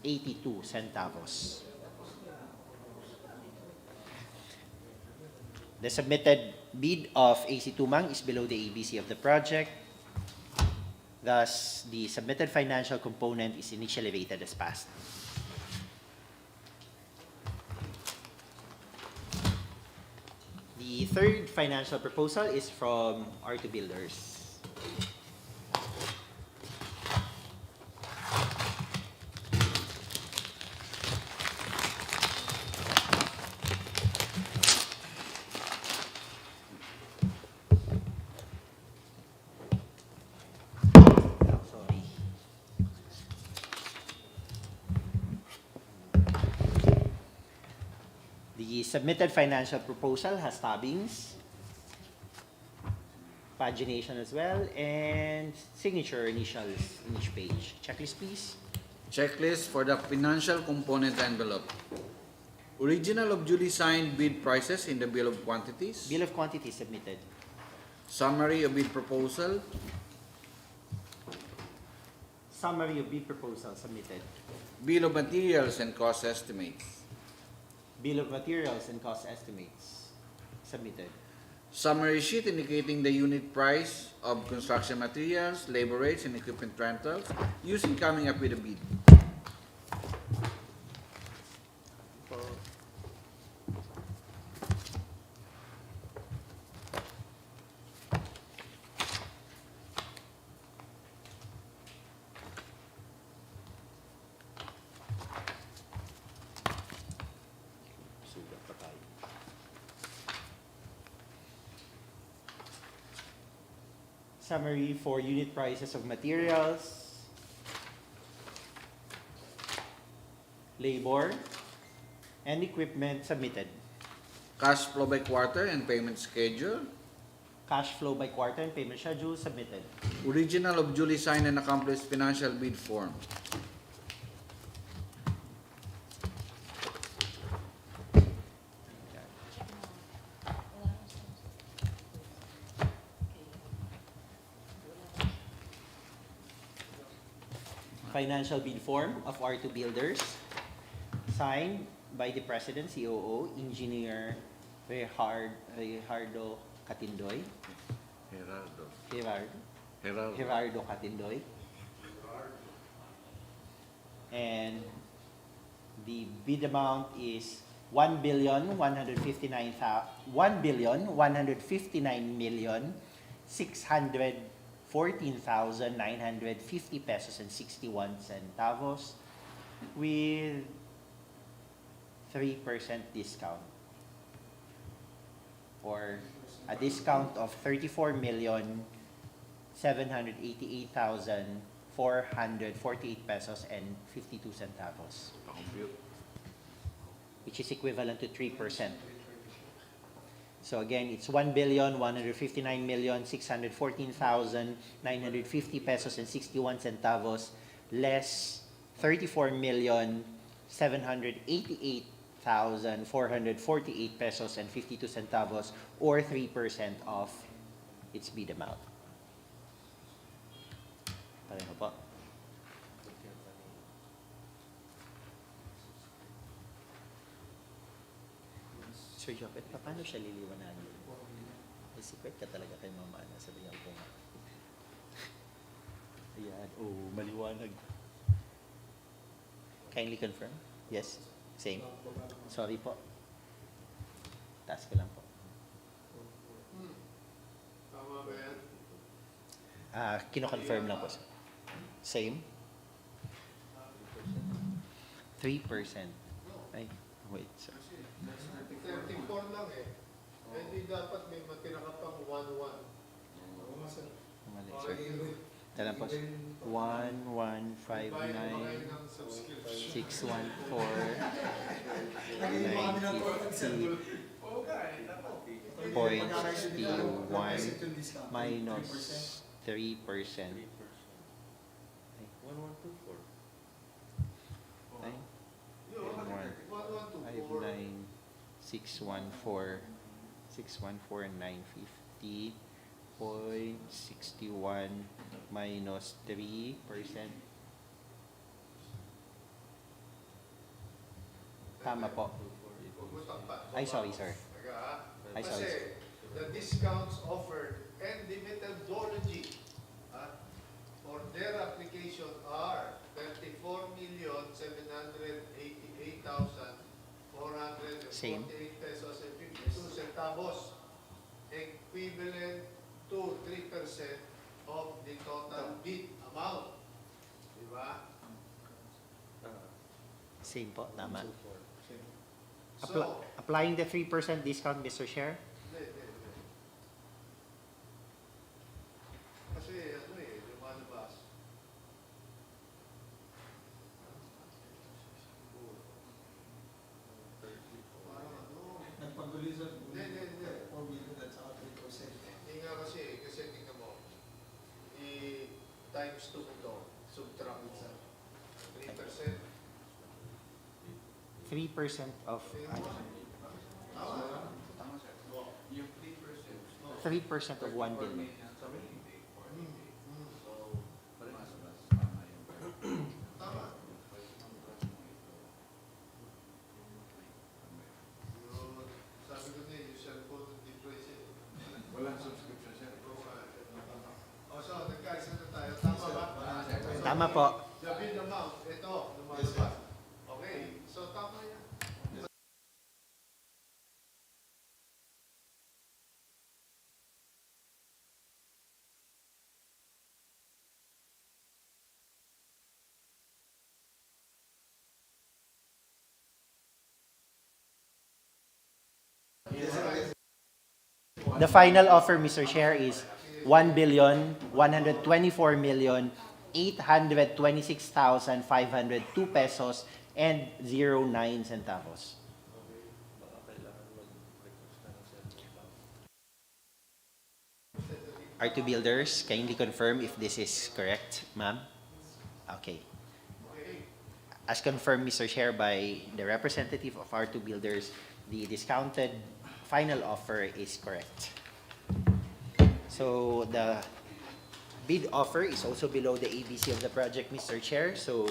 82 centavos. The submitted bid of AC Tumang is below the ABC of the project. Thus, the submitted financial component is initially rated as passed. The third financial proposal is from R2 Builders. Sorry. The submitted financial proposal has tabbings, pagination as well, and signature initials in each page. Checklist, please. Checklist for the financial component envelope. Original of duly signed bid prices in the bill of quantities. Bill of quantities submitted. Summary of bid proposal. Summary of bid proposal submitted. Bill of materials and cost estimates. Bill of materials and cost estimates submitted. Summary sheet indicating the unit price of construction materials, labor rates, and equipment rentals used in coming up with a bid. Summary for unit prices of materials, labor, and equipment submitted. Cash flow by quarter and payment schedule. Cash flow by quarter and payment schedule submitted. Original of duly signed and accomplished financial bid form. Financial bid form of R2 Builders, signed by the President, COO, Engineer Gerardo Catindoy. Gerardo Catindoy. And the bid amount is 1,159,614,950 pesos and 61 centavos with 3% discount, or a discount of 34,788,448 pesos and 52 centavos, which is equivalent to 3%. So again, it's 1,159,614,950 pesos and 61 centavos less 34,788,448 pesos and 52 centavos, or 3% of its bid amount. Pareho po. Sir Jopet, paano siya liliwanagin? May secret ka talaga kay Mama Ana, sabihan ko nga. Ayan, oh, maliwanag. Kindly confirm? Yes? Same? Sorry po. Task ko lang po. Tama ba yan? Kino-confirm lang po, sir. Same? 3%. Ay, wait, sir. 34 lang eh. Hindi dapat may matira ka pang 1-1. Mali, sir. Tala po, sir. 1,159,614,950.61 minus 3%. 614,950.61 minus 3%. Tama po. Ay, sorry, sir. I saw Kasi it. the discounts offered and the methodology for their application are 34,788,448 Same. pesos and 52 centavos, equivalent to 3% of the total bid amount. Diba? Same po, tama. So, Applying the 3% discount, Mr. Chair? hindi. Kasi lumalabas. Parang Nagpag-ulisan po. Hindi. 4 million at saka 3%. Hindi nga kasi tingnan mo, times 2 ito, subtract mo sa 3%. 3% of... Yung 3%. 3% of 1 billion. Tama. Sabi ko niya, yung cellphone ng depress eh. Walang subscription, sir. So, nagkaisa na tayo. Tama ba? Tama po. The bid amount, ito, lumalabas. Okay, so tama yan. The final offer, Mr. Chair, is 1,124,826,502 pesos and 09 centavos. R2 Builders, kindly confirm if this is correct, ma'am? Okay. As confirmed, Mr. Chair, by the representative of R2 Builders, the discounted final offer is correct. So the bid offer is also below the ABC of the project, Mr. Chair. So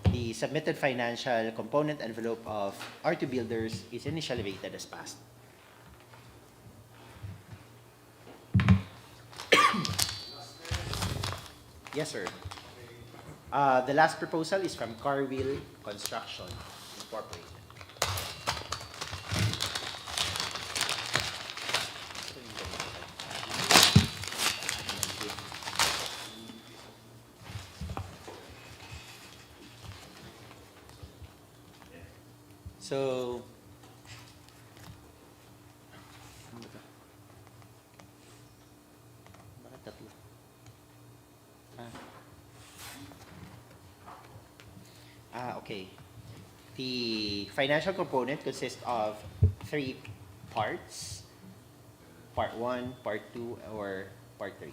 the submitted financial component envelope of R2 Builders is initially rated as passed. Yes, sir. The last proposal is from Carwheel Construction Incorporated. So, bakit tatlo? Okay. The financial component consists of 3 parts. Part 1, Part 2, or Part 3.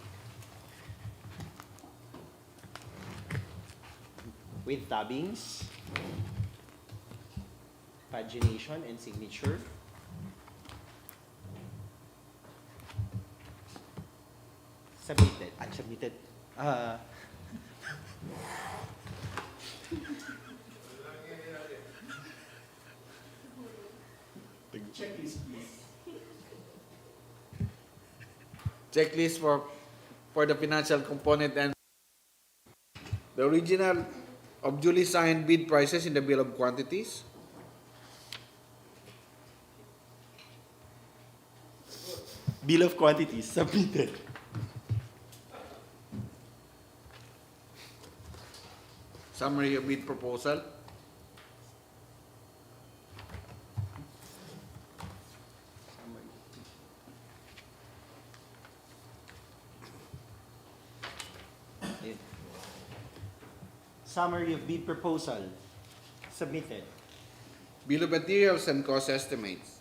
With tabbings, pagination, and signature. Submitted. Checklist for the financial component and the original of duly signed bid prices in the bill of quantities. Bill of quantities submitted. Summary of bid proposal. Summary of bid proposal submitted. Bill of materials and cost estimates.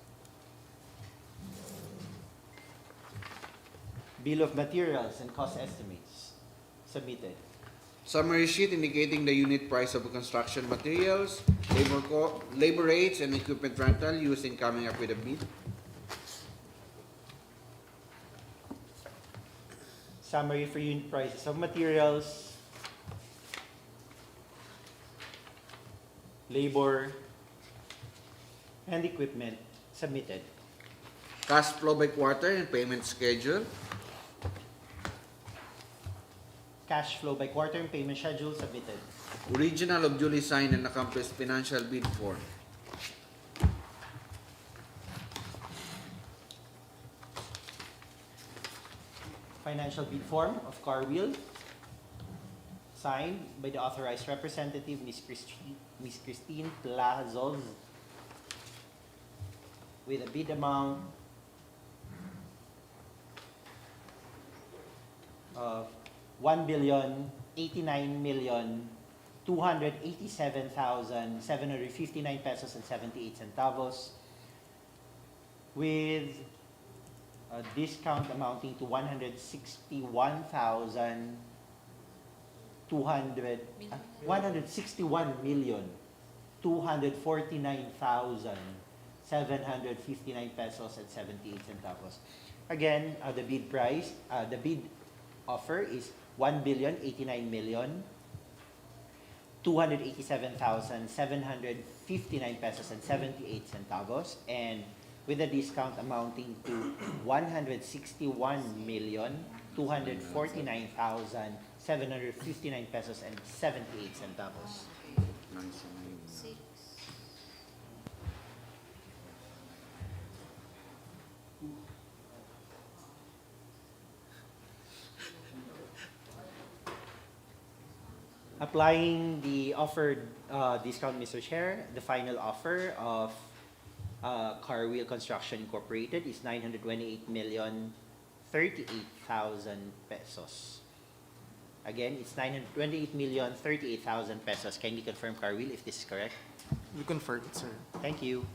Bill of materials and cost estimates submitted. Summary sheet indicating the unit price of construction materials, labor rates, and equipment rental used in coming up with a bid. Summary for unit prices of materials, labor, and equipment submitted. Cash flow by quarter and payment schedule. Cash flow by quarter and payment schedule submitted. Original of duly signed and accomplished financial bid form. Financial bid form of Carwheel, signed by the authorized representative, Ms. Christine Plazov, with a bid amount of 1,089,287,759 pesos and 78 centavos, with a discount amounting to 161,249,759 pesos and 78 centavos. Again, the bid price, the bid offer is 1,089,287,759 pesos and 78 centavos, and with a discount amounting to 161,249,759 pesos and 78 centavos. Applying the offered discount, Mr. Chair, the final offer of Carwheel Construction Incorporated is 928,038,000 pesos. Again, it's 928,038,000 pesos. Can you confirm, Carwheel, if this is correct? We confirm it, sir. Thank you.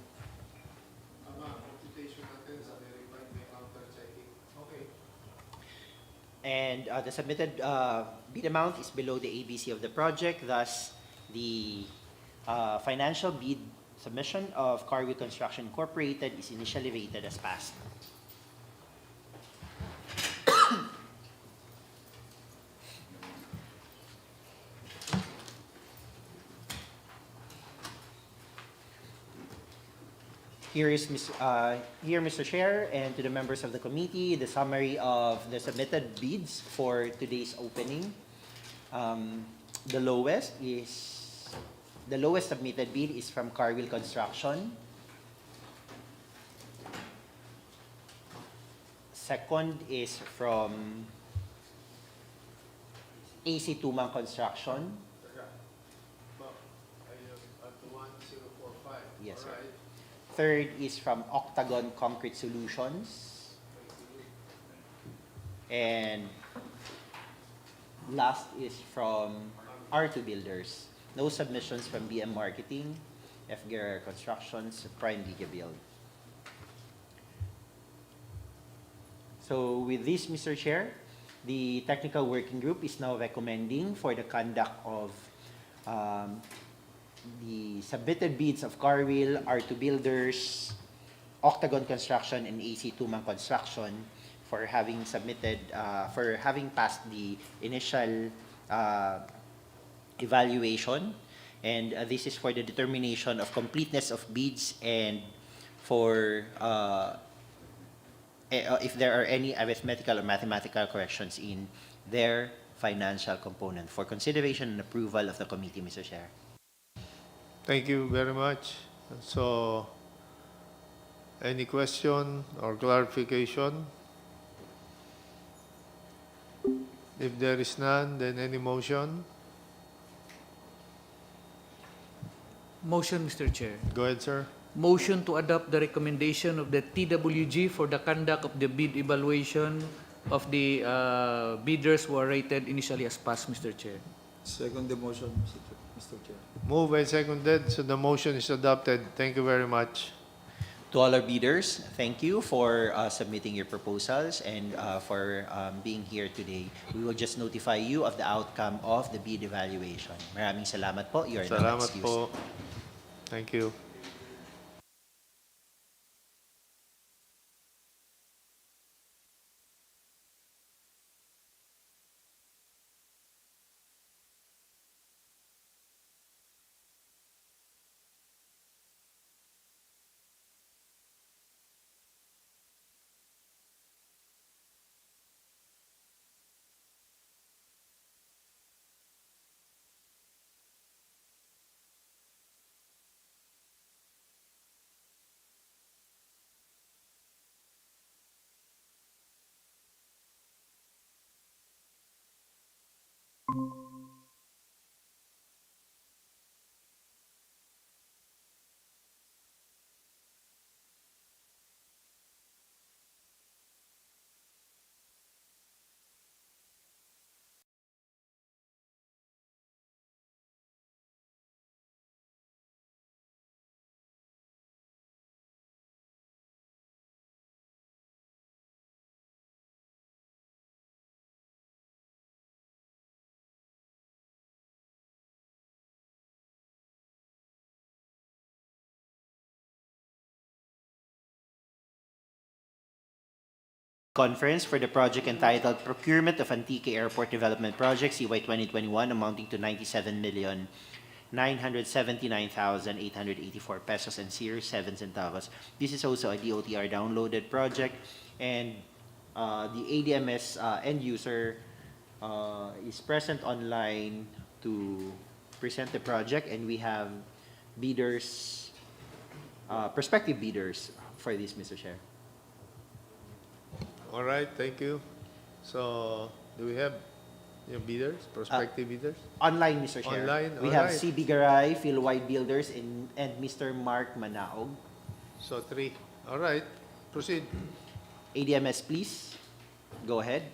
And the submitted bid amount is below the ABC of the project. Thus, the financial bid submission of Carwheel Construction Incorporated is initially rated as passed. Here, Mr. Chair, and to the members of the committee, the summary of the submitted bids for today's opening. The lowest submitted bid is from Carwheel Construction. Second is from AC Tumang Construction. Yes, sir. Third is from Octagon Concrete Solutions. And last is from R2 Builders. No submissions from BM Marketing, F. Guerrero Constructions, Prime Liga Build. So with this, Mr. Chair, the technical working group is now recommending for the conduct of the submitted bids of Carwheel, R2 Builders, Octagon Construction, and AC Tumang Construction for having submitted, for having passed the initial evaluation. And this is for the determination of completeness of bids and for if there are any arithmetical or mathematical corrections in their financial component for consideration and approval of the committee, Mr. Chair. Thank you very much. So, any question or clarification? If there is none, then any motion? Motion, Mr. Chair. Go ahead, sir. Motion to adopt the recommendation of the TWG for the conduct of the bid evaluation of the bidders who are rated initially as passed, Mr. Chair. Second the motion, Mr. Chair. Moved and seconded, so the motion is adopted. Thank you very much. To all our bidders, thank you for submitting your proposals and for being here today. We will just notify you of the outcome of the bid evaluation. Maraming salamat po. You are now Salamat excused. po. Thank you. Conference for the project entitled Procurement of Antique Airport Development Project CY 2021 amounting to 97,979,884 pesos and 07 centavos. This is also a DOTR downloaded project, and the ADMS end user is present online to present the project, and we have bidders, prospective bidders for this, Mr. Chair. All right, thank you. So, do we have bidders, prospective bidders? Online, Mr. Chair. Online, We have alright. CB Garay, Philwide Builders, and Mr. Mark Manaog. So, 3. All right, proceed. ADMS, please. Go ahead.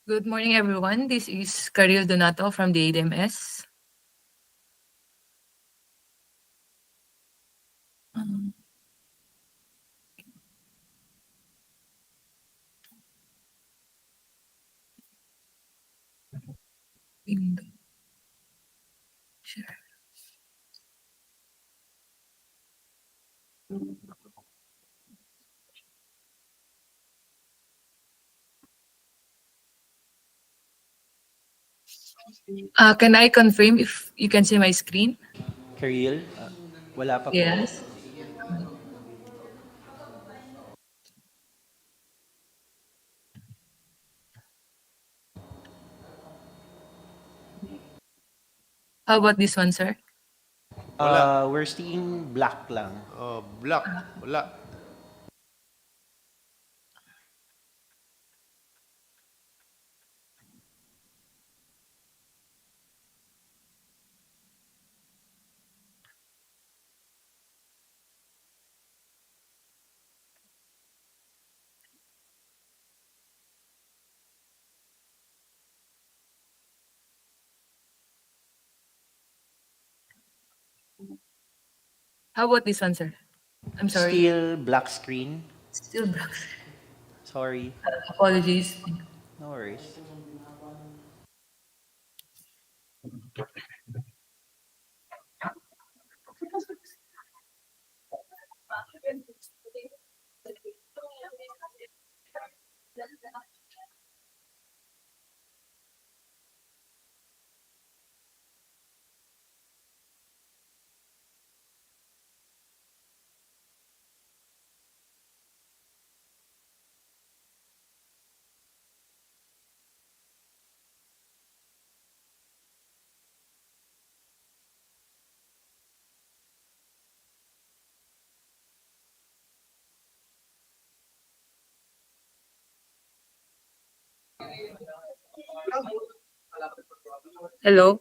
Good morning, everyone. This is Karil Donato from the ADMS. Window. Share. Can I confirm if you can see my screen? Karil, wala pa po. Yes. How about this one, sir? We're seeing black lang. Black. Wala. How about this one, sir? I'm sorry. Still black screen. Still black. Sorry. Apologies. No worries. Hello.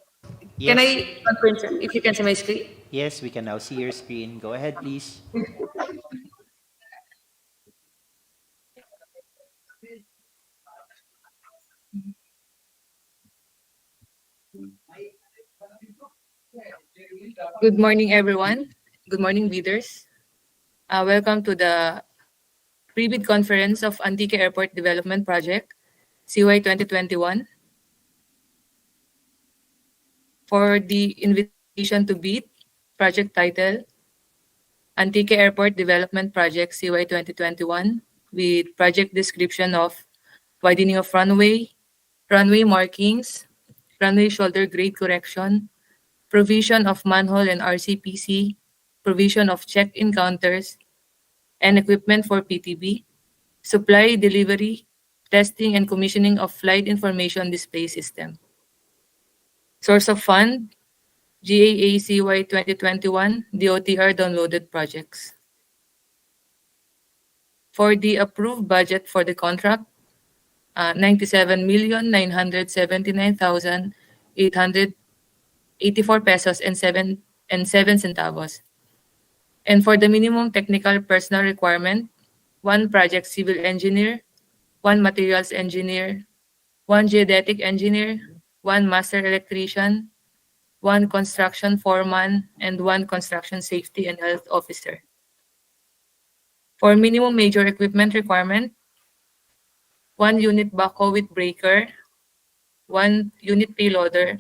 Yes. Can I confirm, sir, if you can see my screen? Yes, we can now see your screen. Go ahead, please. Good morning, everyone. Good morning, bidders. Welcome to the pre-bid conference of Antique Airport Development Project, CY 2021. For the invitation to bid, project title, Antique Airport Development Project CY 2021, with project description of widening of runway, runway markings, runway shoulder grade correction, provision of manhole and RCPC, provision of check-in counters, and equipment for PTB, supply, delivery, testing, and commissioning of flight information display system. Source of fund, GAACY 2021 DOTR downloaded projects. For the approved budget for the contract, 97,979,884 pesos and 7 centavos. And for the minimum technical personnel requirement, 1 project civil engineer, 1 materials engineer, 1 geodetic engineer, 1 master electrician, 1 construction foreman, and 1 construction safety and health officer. For minimum major equipment requirement, 1 unit backhoe with breaker, 1 unit payloader,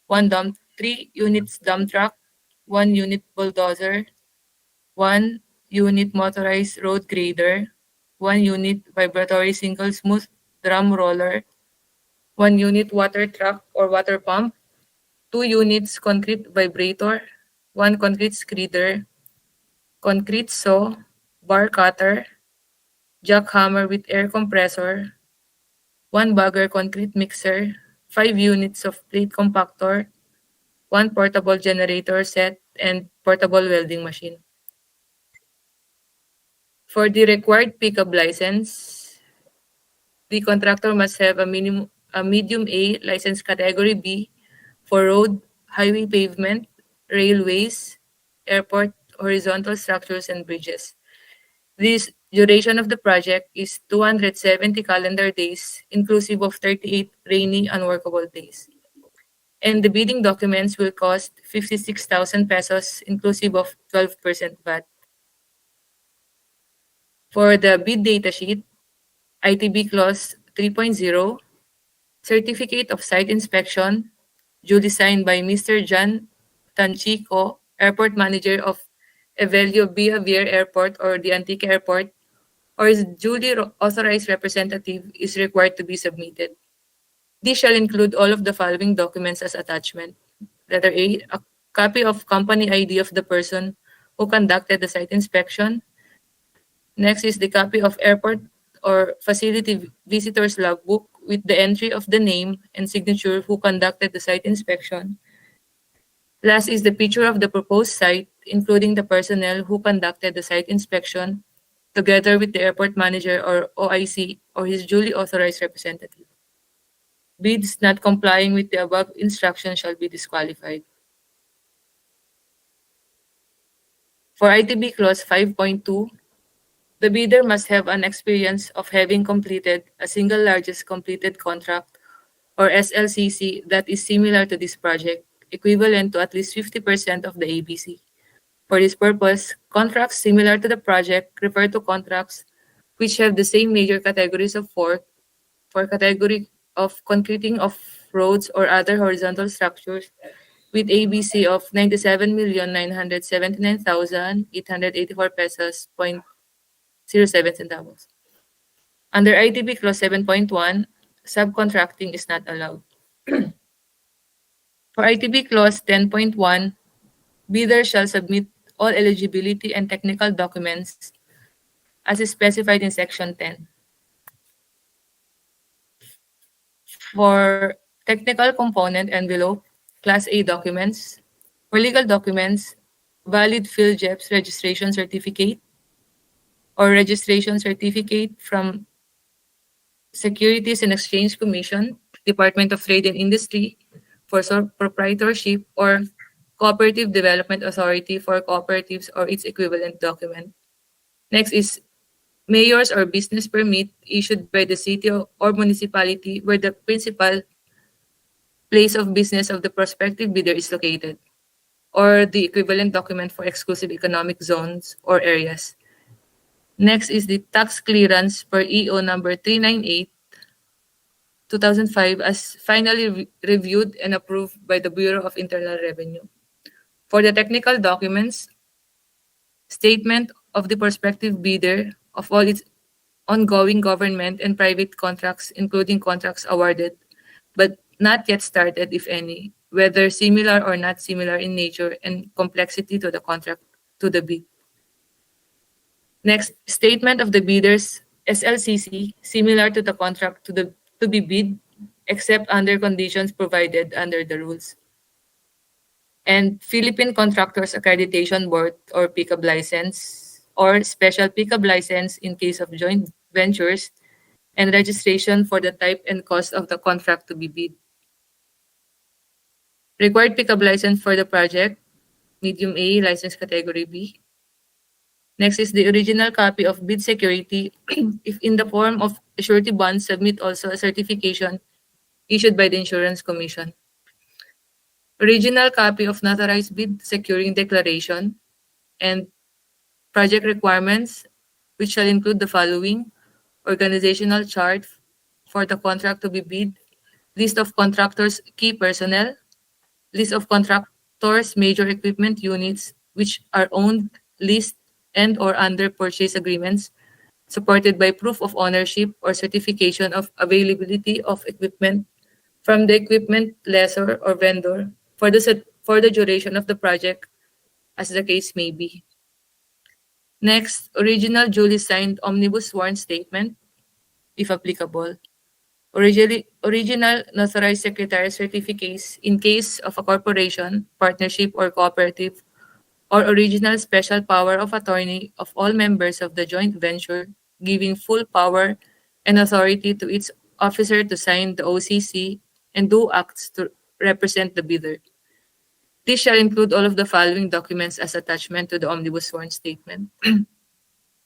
3 units dump truck, 1 unit bulldozer, 1 unit motorized road grader, 1 unit vibratory single smooth drum roller, 1 unit water truck or water pump, 2 units concrete vibrator, 1 concrete screeder, concrete saw, bar cutter, jackhammer with air compressor, 1 bagger concrete mixer, 5 units of plate compactor, 1 portable generator set, and portable welding machine. For the required pickup license, the contractor must have a medium A license category B for road, highway pavement, railways, airport, horizontal structures, and bridges. This duration of the project is 270 calendar days, inclusive of 38 rainy unworkable days. And the bidding documents will cost 56,000 pesos, inclusive of 12% VAT. For the bid data sheet, ITB Clause 3.0, Certificate of Site Inspection, duly signed by Mr. John Tanchico, Airport Manager of Evelio Villavier Airport or the Antique Airport, or his duly authorized representative is required to be submitted. These shall include all of the following documents as attachment. Letter A, a copy of company ID of the person who conducted the site inspection. Next is the copy of airport or facility visitor's logbook with the entry of the name and signature who conducted the site inspection. Last is the picture of the proposed site, including the personnel who conducted the site inspection, together with the airport manager or OIC or his duly authorized representative. Bids not complying with the above instructions shall be disqualified. For ITB Clause 5.2, the bidder must have an experience of having completed a single largest completed contract or SLCC that is similar to this project, equivalent to at least 50% of the ABC. For this purpose, contracts similar to the project refer to contracts which have the same major categories of work for category of concreting of roads or other horizontal structures with ABC of 97,979,884 pesos, 0.07 centavos. Under ITB Clause 7.1, subcontracting is not allowed. For ITB Clause 10.1, bidder shall submit all eligibility and technical documents as is specified in Section 10. For technical component envelope, Class A documents, for legal documents, valid PhilJEPS registration certificate or registration certificate from Securities and Exchange Commission, Department of Trade and Industry for sole proprietorship, or Cooperative Development Authority for cooperatives or its equivalent document. Next is mayor's or business permit issued by the city or municipality where the principal place of business of the prospective bidder is located, or the equivalent document for exclusive economic zones or areas. Next is the tax clearance per EO number 398, 2005 as finally reviewed and approved by the Bureau of Internal Revenue. For the technical documents, statement of the prospective bidder of all its ongoing government and private contracts, including contracts awarded but not yet started, if any, whether similar or not similar in nature and complexity to the contract to the bid. Next, statement of the bidder's SLCC similar to the contract to be bid, except under conditions provided under the rules. And Philippine Contractors Accreditation Board or PICAB license or special PICAB license in case of joint ventures and registration for the type and cost of the contract to be bid. Required pickup license for the project, medium A, license category B. Next is the original copy of bid security, if in the form of a surety bond, submit also a certification issued by the Insurance Commission. Original copy of notarized bid securing declaration and project requirements, which shall include the following: organizational chart for the contract to be bid, list of contractors' key personnel, list of contractors' major equipment units which are owned, leased, and or under purchase agreements, supported by proof of ownership or certification of availability of equipment from the equipment lessor or vendor for the duration of the project, as the case may be. Next, original duly signed omnibus sworn statement, if applicable. Original notarized secretary certificates in case of a corporation, partnership, or cooperative, or original special power of attorney of all members of the joint venture, giving full power and authority to its officer to sign the OCC and do acts to represent the bidder. This shall include all of the following documents as attachment to the omnibus sworn statement: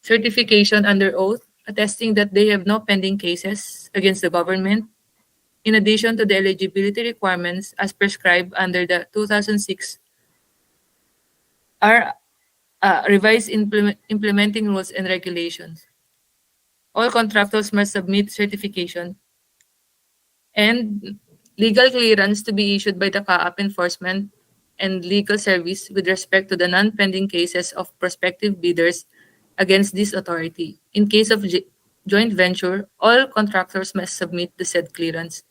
certification under oath attesting that they have no pending cases against the government, in addition to the eligibility requirements as prescribed under the 2006 revised implementing rules and regulations. All contractors must submit certification and legal clearance to be issued by the CAAP enforcement and legal service with respect to the non-pending cases of prospective bidders against this authority. In case of joint venture, all contractors must submit the said clearance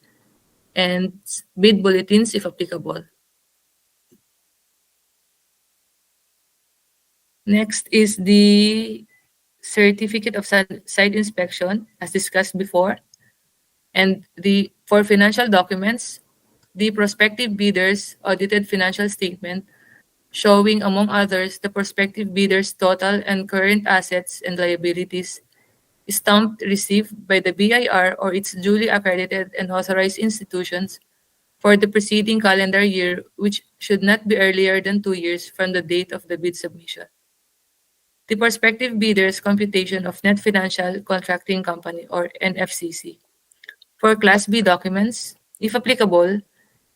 and bid bulletins if applicable. Next is the certificate of site inspection, as discussed before. And for financial documents, the prospective bidders' audited financial statement showing, among others, the prospective bidders' total and current assets and liabilities, stamped received by the BIR or its duly accredited and authorized institutions for the preceding calendar year, which should not be earlier than 2 years from the date of the bid submission. The prospective bidders' computation of net financial contracting company or NFCC. For Class B documents, if applicable,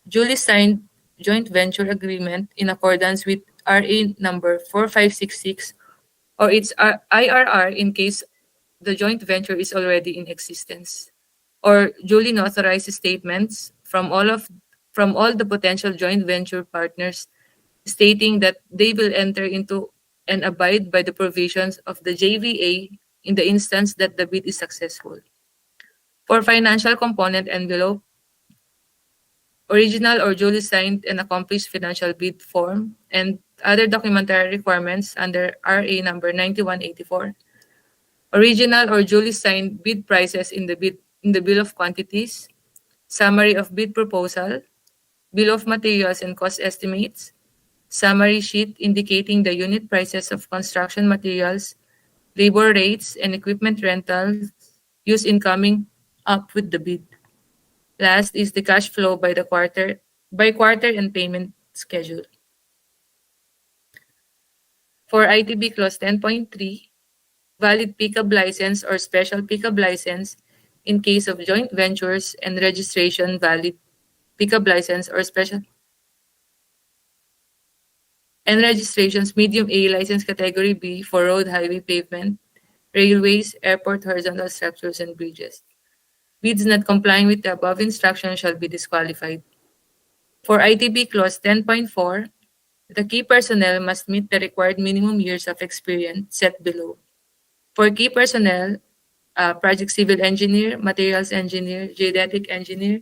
duly signed joint venture agreement in accordance with RA number 4566 or its IRR in case the joint venture is already in existence, or duly authorized statements from all the potential joint venture partners stating that they will enter into and abide by the provisions of the JVA in the instance that the bid is successful. For financial component envelope, original or duly signed and accomplished financial bid form, and other documentary requirements under RA number 9184. Original or duly signed bid prices in the bill of quantities, summary of bid proposal, bill of materials and cost estimates, summary sheet indicating the unit prices of construction materials, labor rates, and equipment rentals used in coming up with the bid. Last is the cash flow by quarter and payment schedule. For ITB Clause 10.3, valid pickup license or special pickup license in case of joint ventures and registration valid pickup license or special and registrations medium A license category B for road, highway, pavement, railways, airport, horizontal structures, and bridges. Bids not complying with the above instruction shall be disqualified. For ITB Clause 10.4, the key personnel must meet the required minimum years of experience set below. For key personnel, project civil engineer, materials engineer, geodetic engineer,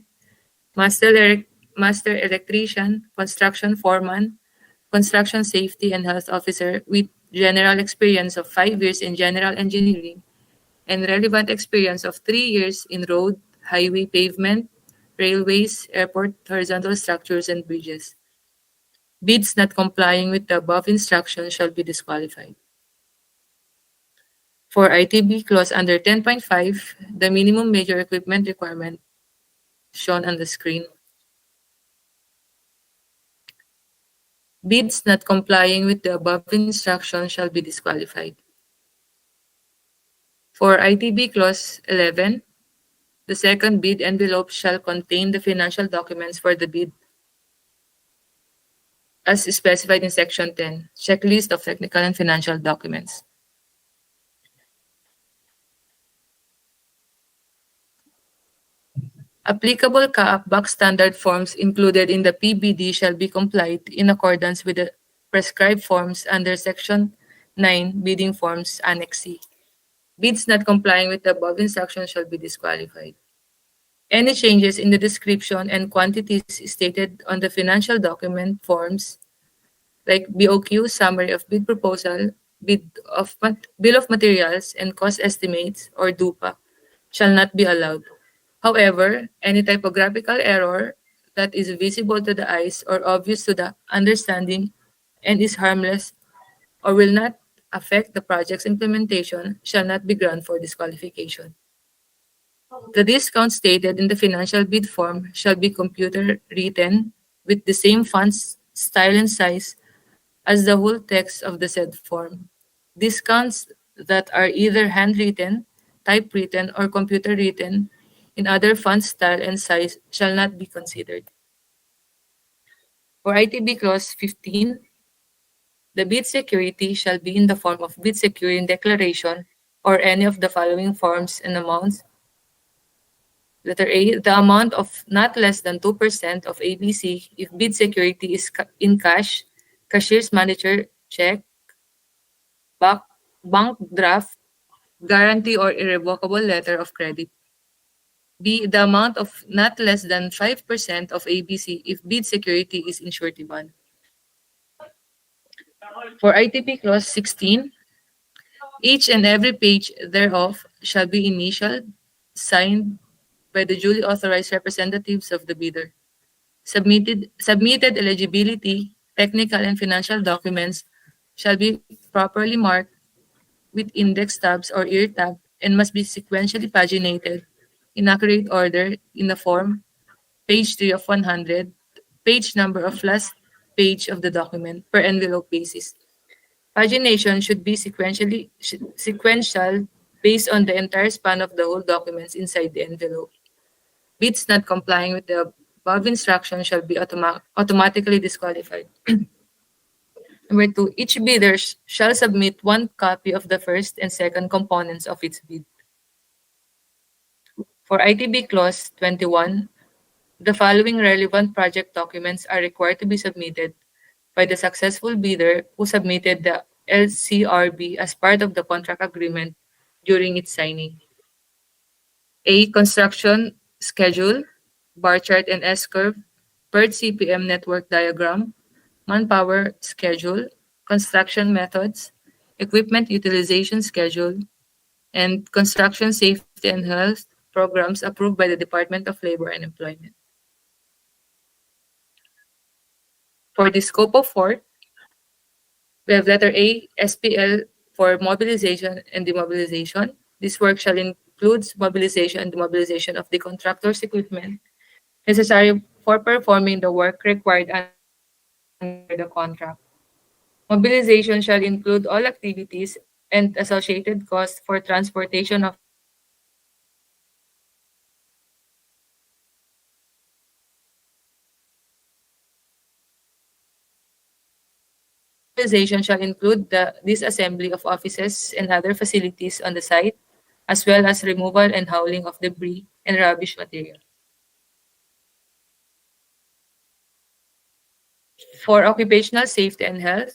master electrician, construction foreman, construction safety and health officer with general experience of 5 years in general engineering and relevant experience of 3 years in road, highway, pavement, railways, airport, horizontal structures, and bridges. Bids not complying with the above instructions shall be disqualified. For ITB clause under 10.5, the minimum major equipment requirement shown on the screen. Bids not complying with the above instruction shall be disqualified. For ITB clause 11, the second bid envelope shall contain the financial documents for the bid as specified in Section 10, Checklist of Technical and Financial Documents. Applicable CAAP box standard forms included in the PBD shall be complied in accordance with the prescribed forms under Section 9 Bidding Forms Annex C. Bids not complying with the above instructions shall be disqualified. Any changes in the description and quantities stated on the financial document forms, like BOQ, summary of bid proposal, bill of materials, and cost estimates, or DUPA, shall not be allowed. However, any typographical error that is visible to the eyes or obvious to the understanding and is harmless or will not affect the project's implementation shall not be ground for disqualification. The discount stated in the financial bid form shall be computer written with the same font, style, and size as the whole text of the said form. Discounts that are either handwritten, typewritten, or computer written in other font style and size shall not be considered. For ITB clause 15, the bid security shall be in the form of bid security declaration or any of the following forms and amounts. Letter A, the amount of not less than 2% of ABC if bid security is in cash, cashier's manager check, bank draft, guarantee or irrevocable letter of credit. B, the amount of not less than 5% of ABC if bid security is in surety bond. For ITP clause 16, each and every page thereof shall be initialed, signed by the duly authorized representatives of the bidder. Submitted eligibility, technical and financial documents shall be properly marked with index tabs or ear tab and must be sequentially paginated in accurate order in the form, page 3 of 100, page number of last page of the document per envelope basis. Pagination should be sequential based on the entire span of the whole documents inside the envelope. Bids not complying with the above instruction shall be automatically disqualified. Number 2, each bidder shall submit one copy of the first and second components of its bid. For ITB clause 21, the following relevant project documents are required to be submitted by the successful bidder who submitted the LCRB as part of the contract agreement during its signing. A. Construction schedule, bar chart and S-curve, PERT CPM network diagram, manpower schedule, construction methods, equipment utilization schedule, and construction safety and health programs approved by the Department of Labor and Employment. For the scope of work, we have letter A, SPL for mobilization and demobilization. This work shall include mobilization and demobilization of the contractor's equipment necessary for performing the work required under the contract. Mobilization shall include all activities and associated costs for transportation of mobilization shall include the disassembly of offices and other facilities on the site, as well as removal and hauling of debris and rubbish material. For occupational safety and health,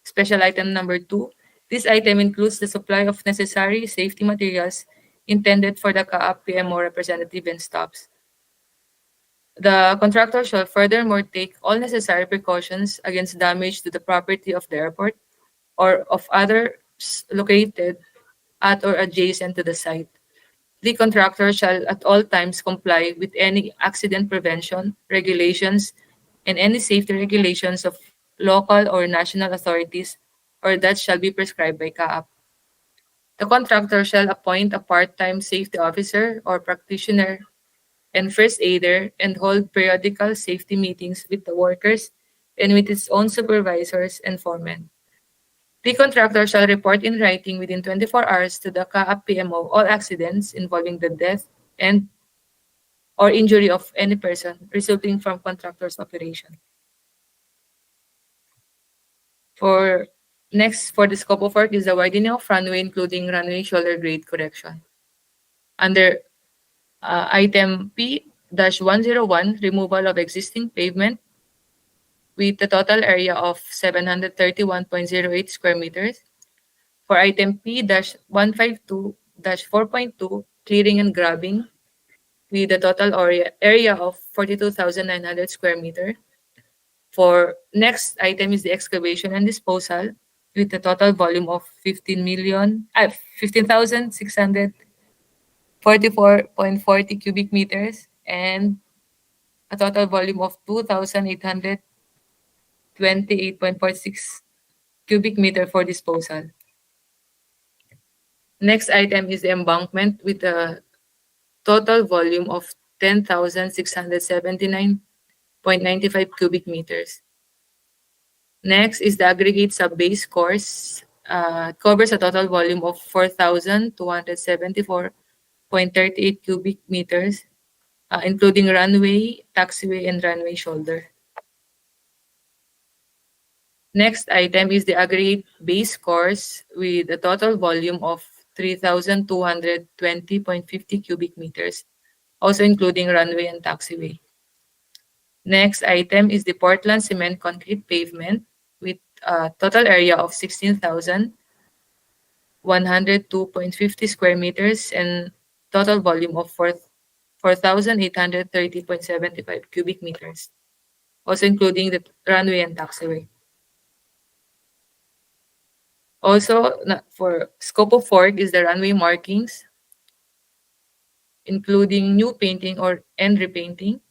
special item number 2, this item includes the supply of necessary safety materials intended for the CAAP PMO representative and staffs. The contractor shall furthermore take all necessary precautions against damage to the property of the airport or of others located at or adjacent to the site. The contractor shall at all times comply with any accident prevention regulations and any safety regulations of local or national authorities or that shall be prescribed by CAAP. The contractor shall appoint a part-time safety officer or practitioner and first aider and hold periodical safety meetings with the workers and with its own supervisors and foremen. The contractor shall report in writing within 24 hours to the CAAP PMO all accidents involving the death and or injury of any person resulting from contractor's operation. For the scope of work is the widening of runway, including runway shoulder grade correction. Under item P-101, removal of existing pavement with a total area of 731.08 square meters. For item P-152-4.2, clearing and grubbing with a total area of 42,900 square meter. For next item is the excavation and disposal with a total volume of 15,644.40 cubic meters and a total volume of 2,828.46 cubic meter for disposal. Next item is the embankment with a total volume of 10,679.95 cubic meters. Next is the aggregate sub-base course. Covers a total volume of 4,274.38 cubic meters, including runway, taxiway, and runway shoulder. Next item is the aggregate base course with a total volume of 3,220.50 cubic meters, also including runway and taxiway. Next item is the Portland cement concrete pavement with a total area of 16,102.50 square meters and total volume of 4,830.75 cubic meters, also including the runway and taxiway. Also, for scope of work is the runway markings, including new painting and repainting.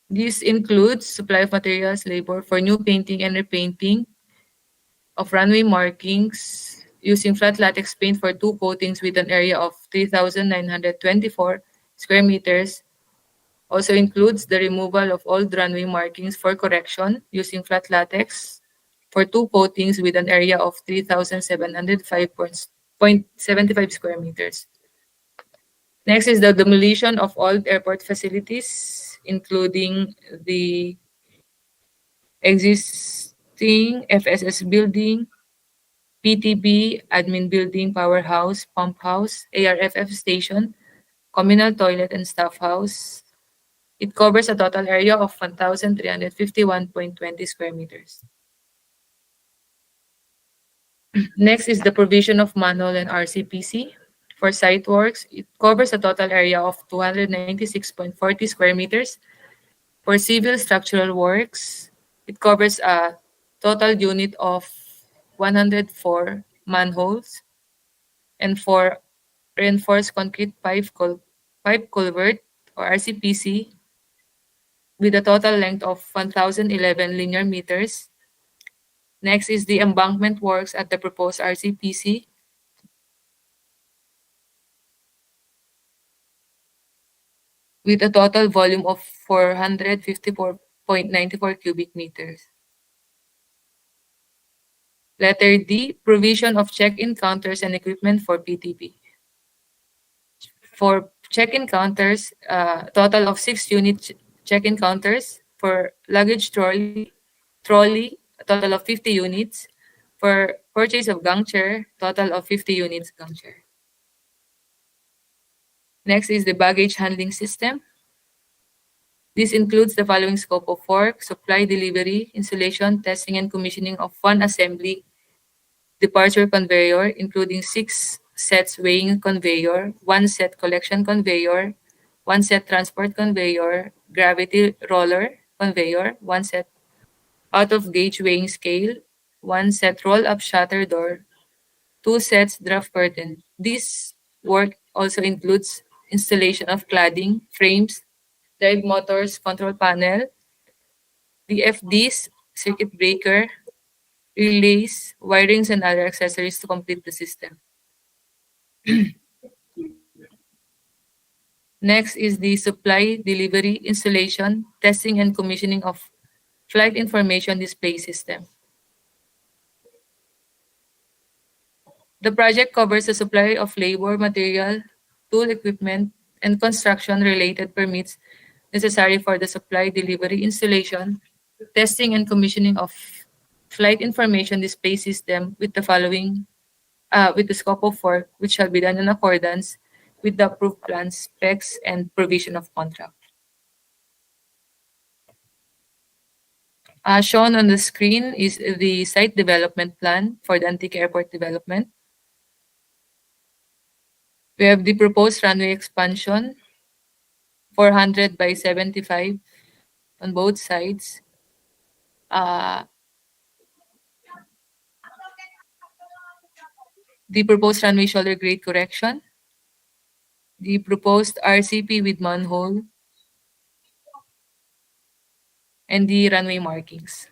This includes supply of materials, labor for new painting and repainting of runway markings using flat latex paint for 2 coatings with an area of 3,924 square meters. Also includes the removal of old runway markings for correction using flat latex for 2 coatings with an area of 3,705.75 square meters. Next is the demolition of old airport facilities, including the existing FSS building, PTB, admin building, powerhouse, pump house, ARFF station, communal toilet, and staff house. It covers a total area of 1,351.20 square meters. Next is the provision of manual and RCPC. For site works, it covers a total area of 296.40 square meters. For civil structural works, it covers a total unit of 104 manholes. And for reinforced concrete pipe culvert or RCPC with a total length of 1,011 linear meters. Next is the embankment works at the proposed RCPC with a total volume of 454.94 cubic meters. Letter D, provision of check-in counters and equipment for PTP. For check-in counters, total of 6 unit check-in counters. For luggage trolley, a total of 50 units. For purchase of gang chair, total of 50 units gang chair. Next is the baggage handling system. This includes the following scope of work: supply, delivery, installation, testing, and commissioning of 1 assembly departure conveyor, including 6 sets weighing conveyor, 1 set collection conveyor, 1 set transport conveyor, gravity roller conveyor, 1 set out-of-gauge weighing scale, 1 set roll-up shutter door, 2 sets draft curtain. This work also includes installation of cladding, frames, drive motors, control panel, VFDs, circuit breaker, relays, wirings, and other accessories to complete the system. Next is the supply, delivery, installation, testing, and commissioning of flight information display system. The project covers the supply of labor, material, tool equipment, and construction-related permits necessary for the supply, delivery, installation, testing, and commissioning of flight information display system with the following, with the scope of work, which shall be done in accordance with the approved plans, specs, and provision of contract. Shown on the screen is the site development plan for the Antique Airport development. We have the proposed runway expansion, 400 by 75 on both sides. The proposed runway shoulder grade correction, the proposed RCP with manhole, and the runway markings.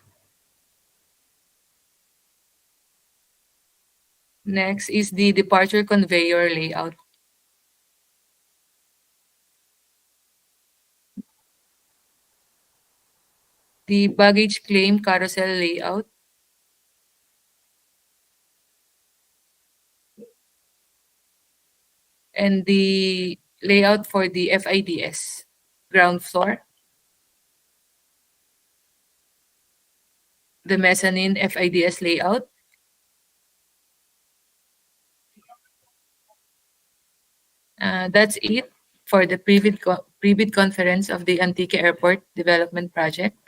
Next is the departure conveyor layout. The baggage claim carousel layout, and the layout for the FIDS ground floor, the mezzanine FIDS layout, that's it for the pre-bid conference of the Antique Airport Development Project.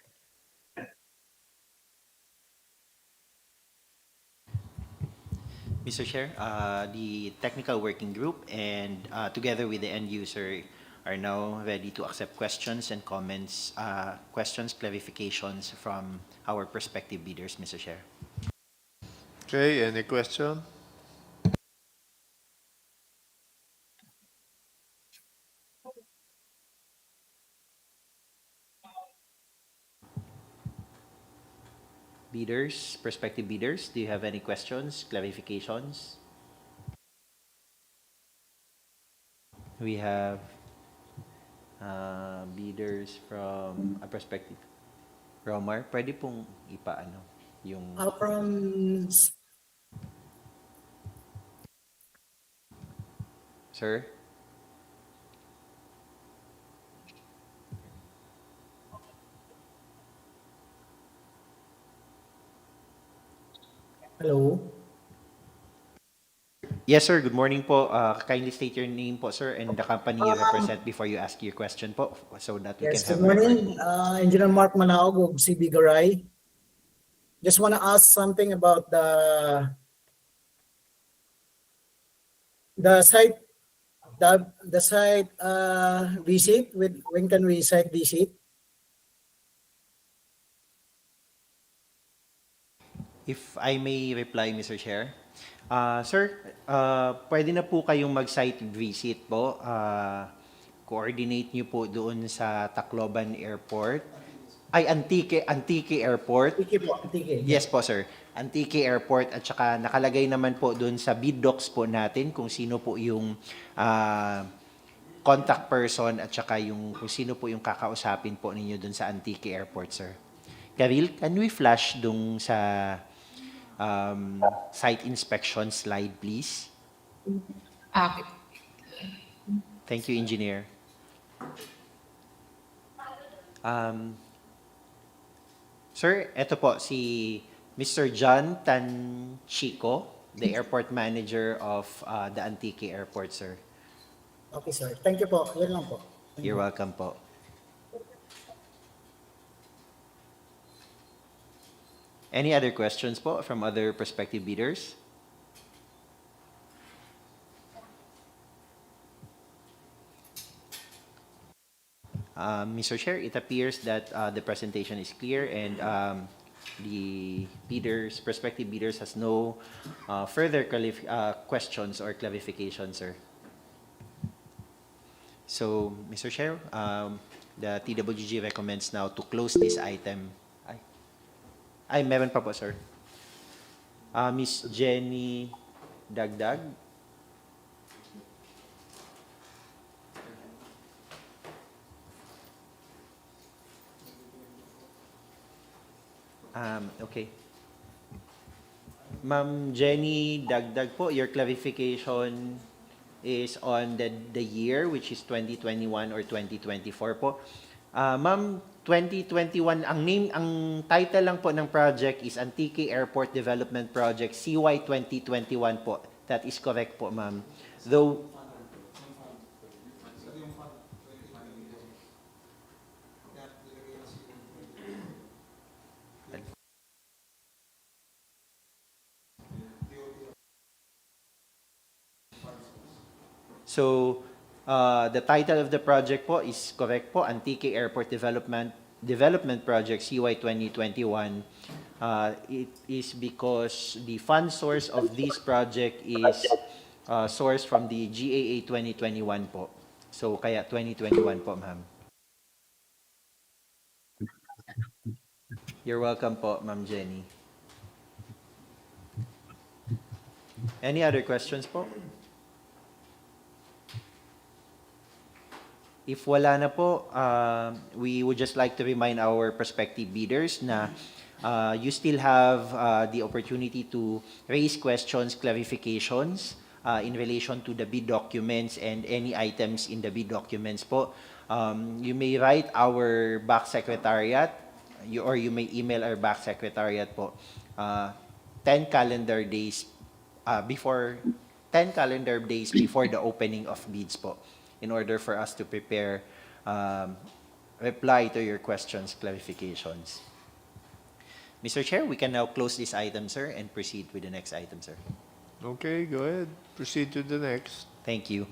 Mr. Chair, the technical working group and together with the end user are now ready to accept questions and comments, questions, clarifications from our prospective bidders, Mr. Chair. Okay, any question? Bidders, prospective bidders, do you have any questions, clarifications? We have bidders from a prospective. Romar, pwede pong ipaano yung... From Sir? Hello. Yes, sir. Good morning po. Kindly state your name po, sir, and the company you represent before you ask your question po, so that we Yes, can have good a record. morning. Engineer Mark Manaog of CB Garay. Just want to ask something about the site visit. When can we site visit? If I may reply, Mr. Chair. Sir, pwede na po kayong mag-site visit po. Coordinate nyo po doon sa Tacloban Airport. Ay, Antique Airport. Antique po, Antique. Yes po, sir. Antique Airport at saka nakalagay naman po doon sa bid docs po natin kung sino po yung contact person at saka yung kung sino po yung kakausapin po ninyo doon sa Antique Airport, sir. Karil, can we flash doon sa site inspection slide, please? Okay. Thank you, Engineer. Sir, eto po si Mr. John Tanchico, the airport manager of the Antique Airport, sir. Okay, sir. Thank you po. Yan lang po. You're welcome po. Any other questions po from other prospective bidders? Mr. Chair, it appears that the presentation is clear and the bidders, prospective bidders has no further questions or clarifications, sir. So, Mr. Chair, the TWG recommends now to close this item. Ay, meron pa po, sir. Miss Jenny Dagdag. Okay. Ma'am Jenny Dagdag po, your clarification is on the year, which is 2021 or 2024 po. Ma'am, 2021, ang title lang po ng project is Antique Airport Development Project CY 2021 po. That is correct po, ma'am. Though, so, the title of the project po is correct po, Antique Airport Development Project CY 2021. It is because the fund source of this project is sourced from the GAA 2021 po. So, kaya 2021 po, ma'am. You're welcome po, Ma'am Jenny. Any other questions po? If wala na po, we would just like to remind our prospective bidders na you still have the opportunity to raise questions, clarifications in relation to the bid documents and any items in the bid documents po. You may write our BAC Secretariat or you may email our BAC Secretariat po 10 calendar days before 10 calendar days before the opening of bids po, in order for us to prepare reply to your questions, clarifications. Mr. Chair, we can now close this item, sir, and proceed with the next item, sir. Okay, go ahead. Proceed to the next. Thank you.